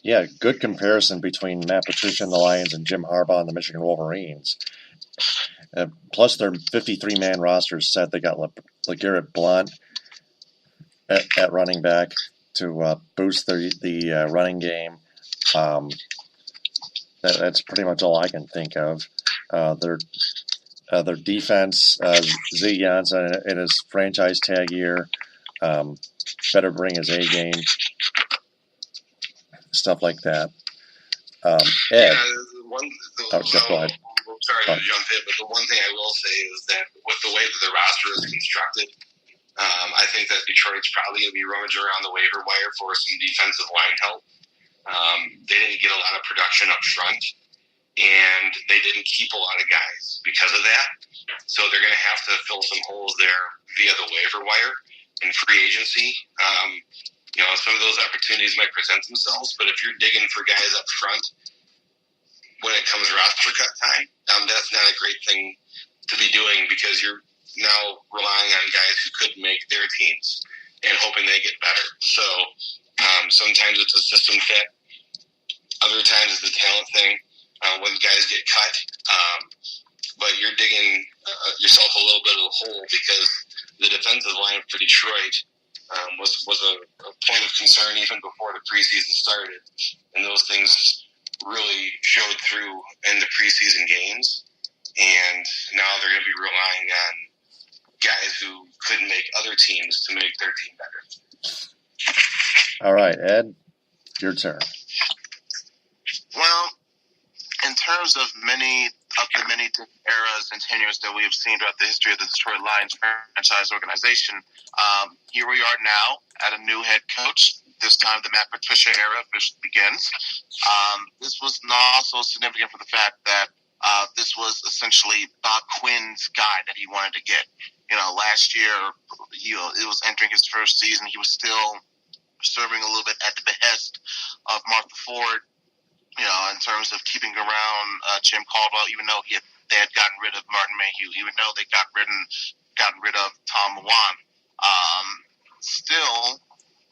Yeah, good comparison between Matt Patricia and the Lions and Jim Harbaugh and the Michigan Wolverines. Plus, their 53-man roster said they got LeGarrette Blount at running back to boost the running game. That's pretty much all I can think of. Their defense, Zay Johnson in his franchise tag year, better bring his A game. Stuff like that. Ed.
Go ahead. Sorry to jump in, but the one thing I will say is that with the way that the roster is constructed, I think that Detroit's probably going to be rummaging around the waiver wire for some defensive line help. They didn't get a lot of production up front, and they didn't keep a lot of guys because of that. So they're going to have to fill some holes there via the waiver wire and free agency. Some of those opportunities might present themselves, but if you're digging for guys up front when it comes roster cut time, that's not a great thing to be doing, because you're now relying on guys who could make their teams and hoping they get better. So sometimes it's a system fit. Other times it's a talent thing when guys get cut. But you're digging yourself a little bit of a hole, because the defensive line for Detroit was a point of concern even before the preseason started. And those things really showed through in the preseason games. And now they're going to be relying on guys who couldn't make other teams to make their team better.
All right, Ed, your turn.
Well, in terms of many different eras and tenures that we have seen throughout the history of the Detroit Lions franchise organization, here we are now at a new head coach. This time the Matt Patricia era officially begins. This was also significant for the fact that this was essentially Bob Quinn's guy that he wanted to get. Last year, it was entering his first season. He was still serving a little bit at the behest of Martha Ford, in terms of keeping around Jim Caldwell, even though they had gotten rid of Martin Mayhew, even though they gotten rid of Tom Luan. Still,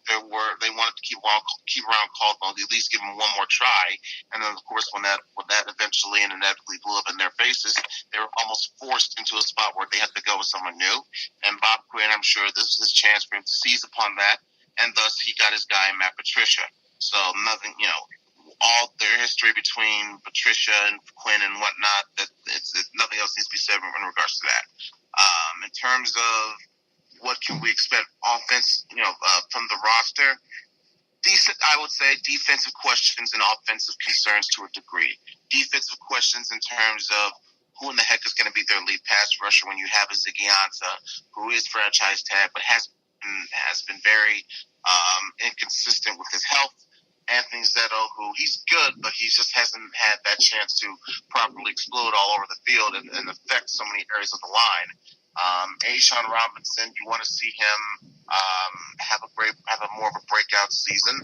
they wanted to keep around Caldwell, at least give him one more try. And then, of course, when that eventually and inevitably blew up in their faces, they were almost forced into a spot where they had to go with someone new. And Bob Quinn, I'm sure this was his chance for him to seize upon that, and thus he got his guy, Matt Patricia. So nothing, all their history between Patricia and Quinn and whatnot, nothing else needs to be said in regards to that. In terms of what can we expect offense, from the roster, decent, I would say, defensive questions and offensive concerns to a degree. Defensive questions in terms of who in the heck is going to be their lead pass rusher when you have a Ziggy Ansah, who is franchise tag, but has been very inconsistent with his health. Anthony Zetto, who he's good, but he just hasn't had that chance to properly explode all over the field and affect so many areas of the line. Ashawn Robinson, you want to see him have a more of a breakout season.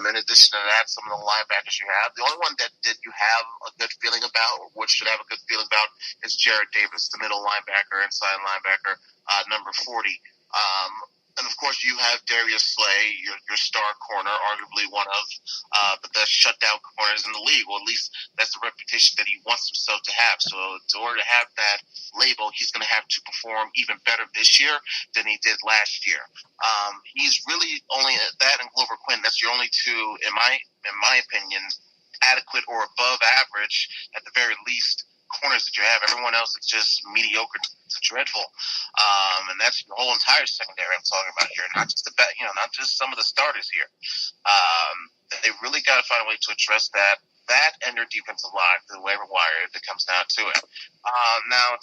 In addition to that, some of the linebackers you have, the only one that you have a good feeling about, or which should have a good feeling about, is Jared Davis, the middle linebacker, inside linebacker, number 40. And of course, you have Darius Slay, your star corner, arguably one of the best shutdown corners in the league. Well, at least that's the reputation that he wants himself to have. So, in order to have that label, he's going to have to perform even better this year than he did last year. He's really only that and Glover Quinn. That's your only two, in my opinion, adequate or above average, at the very least, corners that you have. Everyone else is just mediocre to dreadful. And that's the whole entire secondary I'm talking about here, not just not just some of the starters here. They really got to find a way to address that and their defensive line, the waiver wire, if it comes down to it. Now, in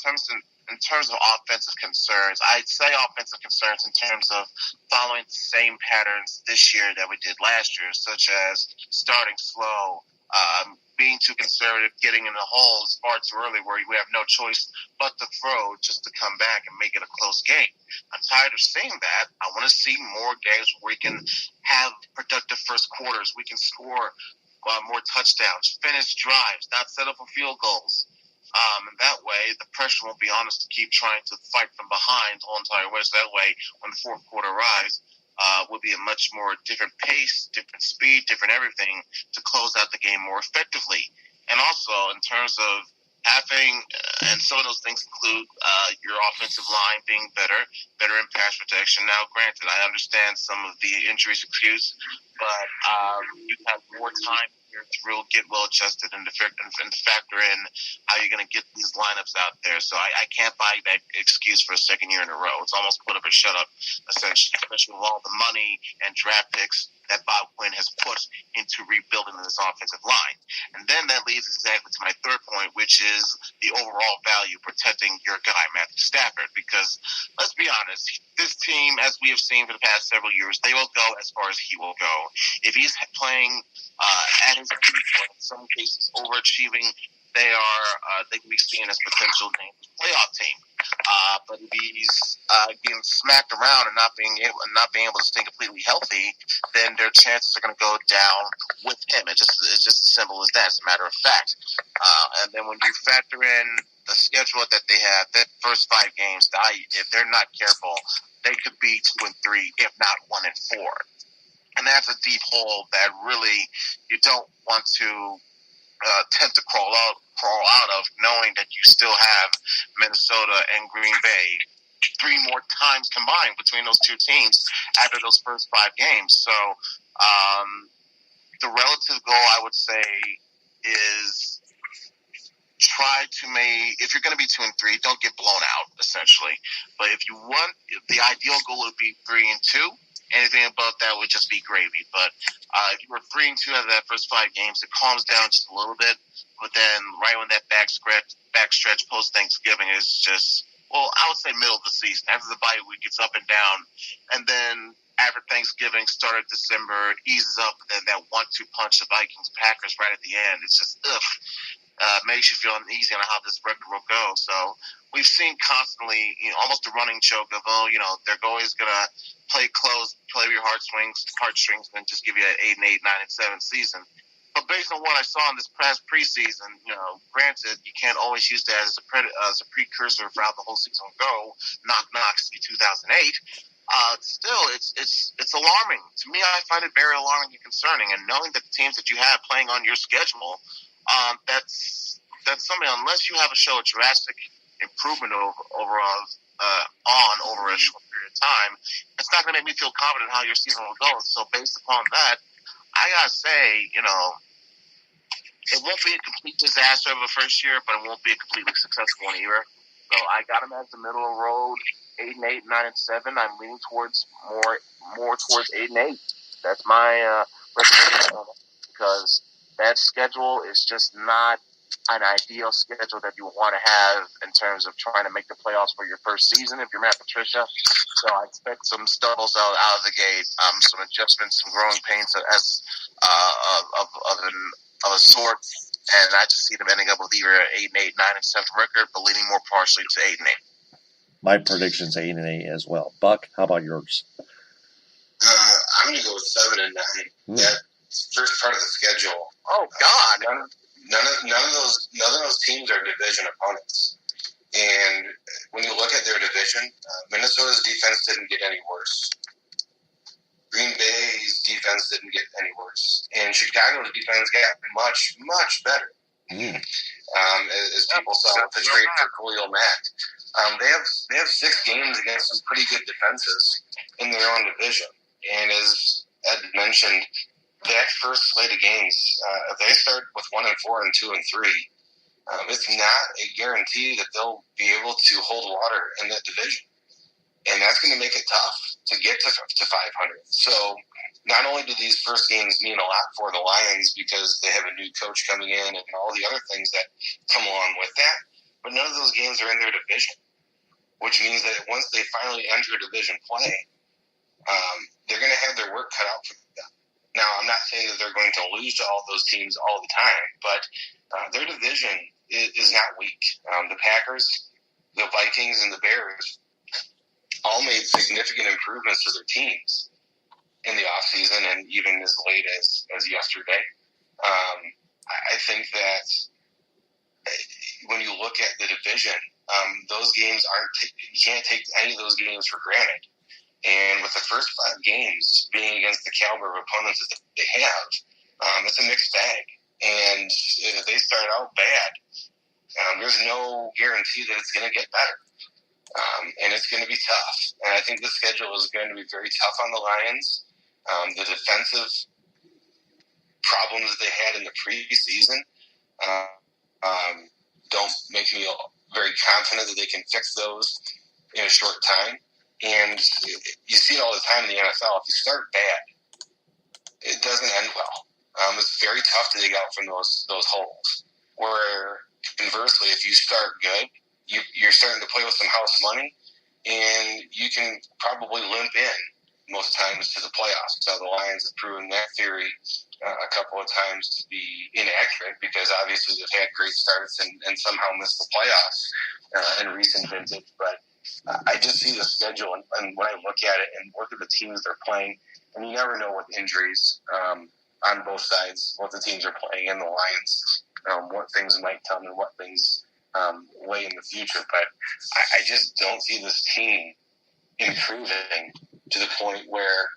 terms of offensive concerns, I'd say offensive concerns in terms of following the same patterns this year that we did last year, such as starting slow, being too conservative, getting in the holes far too early where we have no choice but to throw just to come back and make it a close game. I'm tired of seeing that. I want to see more games where we can have productive first quarters. We can score more touchdowns, finish drives, not set up for field goals. And that way, the pressure won't be on us to keep trying to fight from behind the whole entire way. So that way, when the fourth quarter arrives, will be a much more different pace, different speed, different everything to close out the game more effectively. And also, in terms of having, and some of those things include your offensive line being better in pass protection. Now, granted, I understand some of the injuries excuse, but you have more time here to really get well adjusted and to factor in how you're going to get these lineups out there. So I can't buy that excuse for a second year in a row. It's almost put up or shut up, essentially, especially with all the money and draft picks that Bob Quinn has put into rebuilding this offensive line. And then that leads exactly to my third point, which is the overall value protecting your guy, Matthew Stafford. Because let's be honest, this team, as we have seen for the past several years, they will go as far as he will go. If he's playing at his peak, or in some cases overachieving, they can be seen as potential playoff team.
But if he's getting smacked around and not being able to stay completely healthy, then their chances are going to go down with him. It's just as simple as that. It's a matter of fact. And then when you factor in the schedule that they have, that first 5 games, if they're not careful, they could be 2-3, if not 1-4. And that's a deep hole that really you don't want to tend to crawl out of, knowing that you still have Minnesota and Green Bay 3 more times combined between those 2 teams after those first 5 games. So the relative goal, I would say, is try to if you're going to be 2-3, don't get blown out, essentially. But if you want, the ideal goal would be 3-2. Anything above that would just be gravy. But if you were 3-2 out of that first 5 games, it calms down just a little bit. But then right when that backstretch post Thanksgiving is just, well, I would say middle of the season. After the bye week, it's up and down. And then after Thanksgiving, start of December, it eases up. And then that 1-2 punch of Vikings-Packers right at the end, it's just, makes you feel uneasy on how this record will go. So we've seen constantly, almost a running joke of, they're always going to play close, play your heartstrings, and then just give you an 8-8, 9-7 season. But based on what I saw in this past preseason, granted, you can't always use that as a precursor for how the whole season will go. Knock, knock, see 2008. Still, it's alarming. To me, I find it very alarming and concerning. And knowing that the teams that you have playing on your schedule, that's something, unless you have to show a drastic improvement over a short period of time, it's not going to make me feel confident how your season will go. So based upon that, I got to say, it won't be a complete disaster of the first year, but it won't be a completely successful one either. So I got them as the middle of the road, 8-8, 9-7. I'm leaning towards more towards 8-8. That's my recommendation on it, because that schedule is just not an ideal schedule that you want to have in terms of trying to make the playoffs for your first season if you're Matt Patricia. So I expect some stubbles out of the gate, some adjustments, some growing pains as of a sort, and I just see them ending up with either an 8-8, 9-7 record, but leaning more partially to 8-8.
My prediction's 8-8 as well. Buck, how about yours?
I'm going to go with 7-9. That first part of the schedule.
Oh God!
None of those teams are division opponents. And when you look at their division, Minnesota's defense didn't get any worse. Green Bay's defense didn't get any worse. And Chicago's defense got much, much better. As people saw with the trade for Khalil Mack. They have 6 games against some pretty good defenses in their own division. And as Ed mentioned, that first slate of games, if they start with 1-4 and 2-3, it's not a guarantee that they'll be able to hold water in that division. And that's going to make it tough to get to 500. So not only do these first games mean a lot for the Lions because they have a new coach coming in and all the other things that come along with that, but none of those games are in their division, which means that once they finally enter division play, they're going to have their work cut out for them. Now, I'm not saying that they're going to lose to all those teams all the time, but their division is not weak. The Packers, the Vikings, and the Bears all made significant improvements to their teams in the offseason and even as late as yesterday. I think that when you look at the division, those games you can't take any of those games for granted. And with the first 5 games being against the caliber of opponents that they have, it's a mixed bag. And if they start out bad, there's no guarantee that it's going to get better. And it's going to be tough. And I think the schedule is going to be very tough on the Lions. The defensive problems that they had in the preseason don't make me very confident that they can fix those in a short time. And you see it all the time in the NFL. If you start bad, it doesn't end well. It's very tough to dig out from those holes. Where conversely, if you start good, you're starting to play with some house money, and you can probably limp in most times to the playoffs. So the Lions have proven that theory a couple of times to be inaccurate because obviously they've had great starts and somehow missed the playoffs in recent vintage. But I just see the schedule, and when I look at it and look at the teams they're playing, and you never know with injuries on both sides, what the teams are playing in the Lions, what things might come and what things lay in the future. But I just don't see this team improving to the point where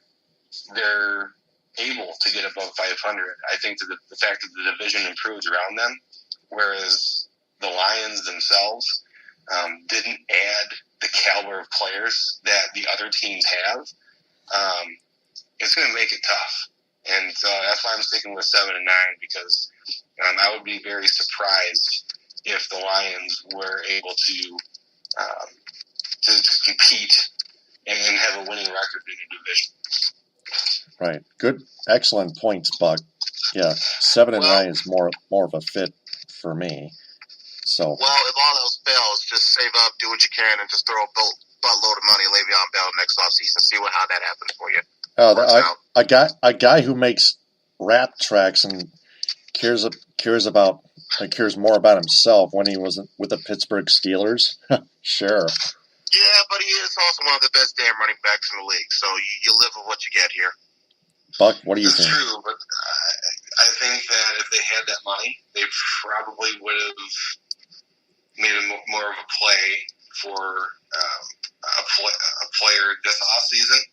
they're able to get above 500. I think that the fact that the division improves around them, whereas the Lions themselves didn't add the caliber of players that the other teams have, it's going to make it tough. And that's why I'm sticking with 7 and 9, because I would be very surprised if the Lions were able to compete and have a winning record in the division.
Right. Good. Excellent points, Buck. Yeah, 7 and 9 is more of a fit for me. So.
Well, if all else fails, just save up, do what you can, and just throw a buttload of money Le'Veon Bell next offseason. See how that happens for you.
A guy who makes rap tracks and cares more about himself when he was with the Pittsburgh Steelers. Sure.
Yeah, but he is also one of the best damn running backs in the league. So you live with what you get here.
Buck, what do you think?
It's true, but I think that if they had that money, they probably would have made more of a play for a player this offseason.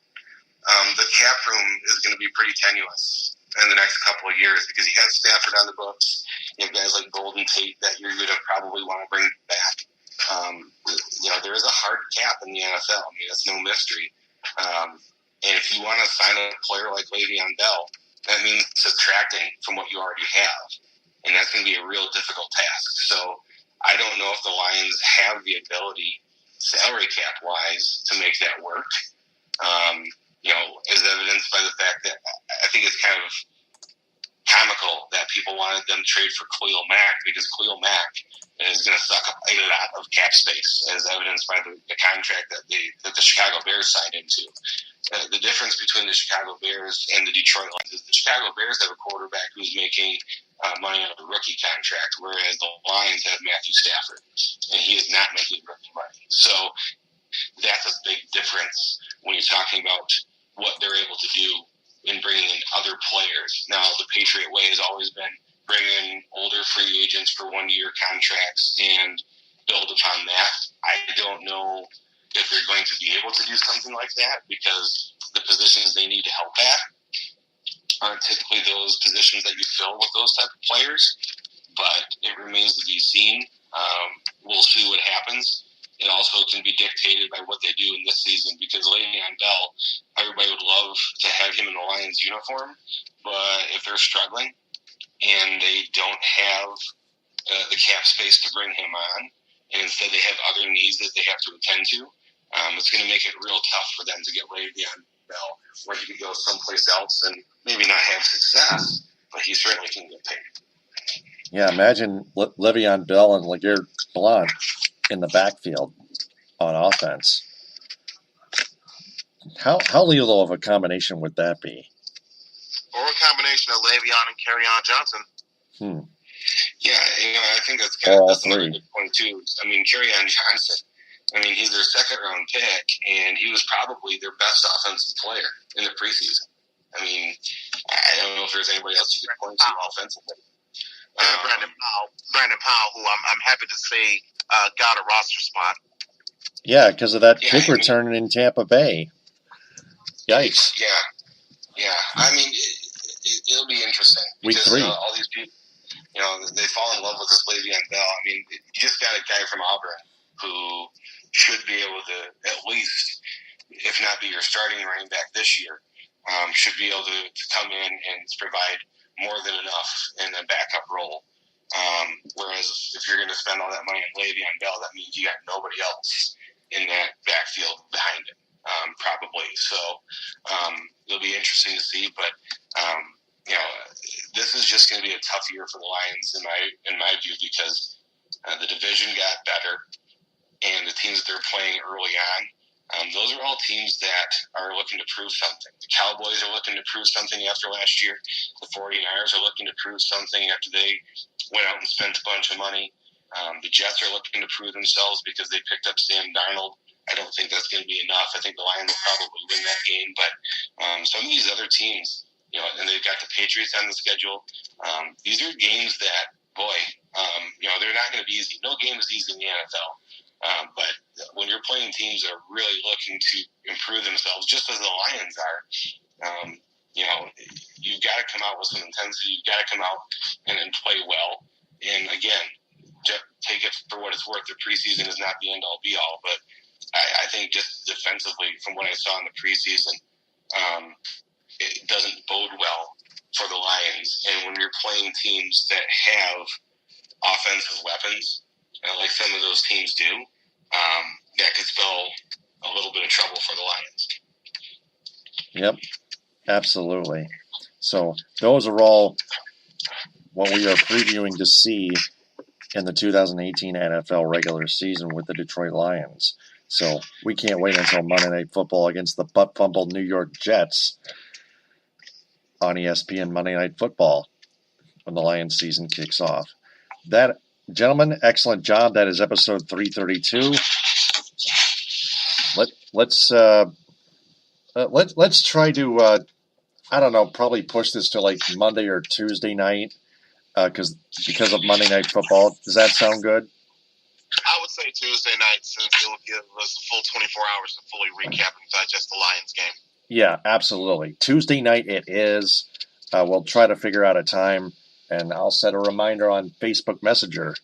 The cap room is going to be pretty tenuous in the next couple of years because you have Stafford on the books. You have guys like Golden Tate that you're going to probably want to bring back. There is a hard cap in the NFL. I mean, that's no mystery. And if you want to sign a player like Le'Veon Bell, that means subtracting from what you already have. And that's going to be a real difficult task. So I don't know if the Lions have the ability, salary cap-wise, to make that work. As evidenced by the fact that I think it's kind of comical that people wanted them to trade for Khalil Mack because Khalil Mack is going to suck up a lot of cap space, as evidenced by the contract that the Chicago Bears signed into. The difference between the Chicago Bears and the Detroit Lions is the Chicago Bears have a quarterback who's making money on a rookie contract, whereas the Lions have Matthew Stafford, and he is not making rookie money. So that's a big difference when you're talking about what they're able to do in bringing in other players. Now, the Patriot way has always been bring in older free agents for 1-year contracts and build upon that. I don't know if they're going to be able to do something like that because the positions they need to help at aren't typically those positions that you fill with those type of players, but it remains to be seen. We'll see what happens. It also can be dictated by what they do in this season because Le'Veon Bell, everybody would love to have him in the Lions uniform, but if they're struggling and they don't have the cap space to bring him on, and instead they have other needs that they have to attend to, it's going to make it real tough for them to get Le'Veon Bell, where he could go someplace else and maybe not have success, but he certainly can get paid.
Yeah, imagine Le'Veon Bell and LeGarrette Blount in the backfield on offense. How lethal of a combination would that be?
Or a combination of Le'Veon and Kerryon Johnson.
Yeah, I think that's another good point too. I mean, Kerryon Johnson, he's their second-round pick, and he was probably their best offensive player in the preseason. I don't know if there's anybody else you could point to offensively.
Brandon Powell, who I'm happy to say got a roster spot.
Yeah, because of that kick return in Tampa Bay. Yikes.
Yeah. It'll be interesting.
Week
because,
3.
All these people, they fall in love with this Le'Veon Bell. You just got a guy from Auburn who should be able to at least, if not be your starting running back this year, should be able to come in and provide more than enough in a backup role. Whereas if you're going to spend all that money on Le'Veon Bell, that means you got nobody else in that backfield behind him, probably. So it'll be interesting to see. But this is just going to be a tough year for the Lions in my view because the division got better, and the teams that they're playing early on. Those are all teams that are looking to prove something. The Cowboys are looking to prove something after last year. The 49ers are looking to prove something after they went out and spent a bunch of money. The Jets are looking to prove themselves because they picked up Sam Darnold. I don't think that's going to be enough. I think the Lions will probably win that game. But some of these other teams, and they've got the Patriots on the schedule. These are games that, they're not going to be easy. No game is easy in the NFL. But when you're playing teams that are really looking to improve themselves, just as the Lions are, you've got to come out with some intensity. You've got to come out and play well. And again, take it for what it's worth. The preseason is not the end-all, be-all. But I think just defensively, from what I saw in the preseason, it doesn't bode well for the Lions. And when you're playing teams that have offensive weapons, like some of those teams do, that could spell a little bit of trouble for the Lions.
Yep, absolutely. So those are all what we are previewing to see in the 2018 NFL regular season with the Detroit Lions. So we can't wait until Monday Night Football against the butt-fumbled New York Jets on ESPN Monday Night Football when the Lions season kicks off. That, gentlemen, excellent job. That is episode 332. Let's try to probably push this to like Monday or Tuesday night because of Monday Night Football. Does that sound good?
I would say Tuesday night, since it'll give us a full 24 hours to fully recap and digest the Lions game.
Yeah, absolutely. Tuesday night it is. We'll try to figure out a time, and I'll set a reminder on Facebook Messenger.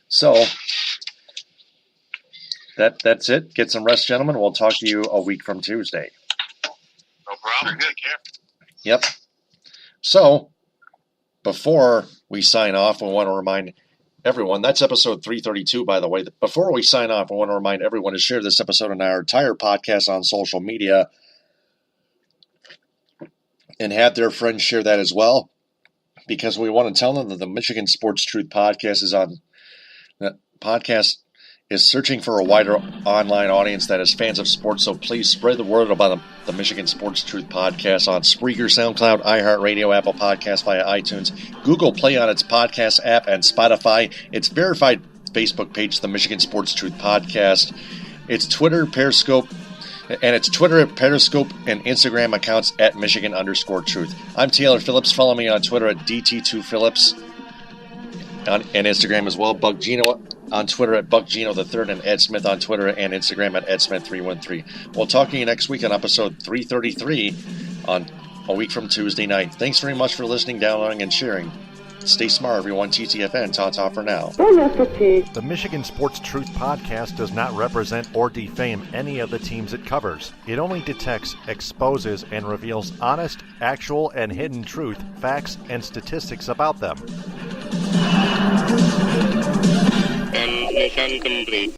So that's it. Get some rest, gentlemen. We'll talk to you a week from Tuesday.
No problem. Take care.
Yep. So before we sign off, we want to remind everyone, that's episode 332, by the way. Before we sign off, I want to remind everyone to share this episode and our entire podcast on social media and have their friends share that as well, because we want to tell them that the Michigan Sports Truth podcast is searching for a wider online audience that is fans of sports, so please spread the word about the Michigan Sports Truth podcast on Spreaker, SoundCloud, iHeartRadio, Apple Podcasts via iTunes, Google Play on its podcast app, and Spotify. Its verified Facebook page, the Michigan Sports Truth podcast. Its Twitter, Periscope, and Instagram accounts at Michigan_Truth. I'm Taylor Phillips. Follow me on Twitter at DT2Phillips and Instagram as well. Bug Gino on Twitter at BuckGino3rd, and Ed Smith on Twitter and Instagram at EdSmith313. We'll talk to you next week on episode 333 on a week from Tuesday night. Thanks very much for listening, downloading, and sharing. Stay smart, everyone. TTFN. Ta-ta for now.
The Michigan Sports Truth podcast does not represent or defame any of the teams it covers. It only detects, exposes, and reveals honest, actual, and hidden truth, facts, and statistics about them.
Mission complete.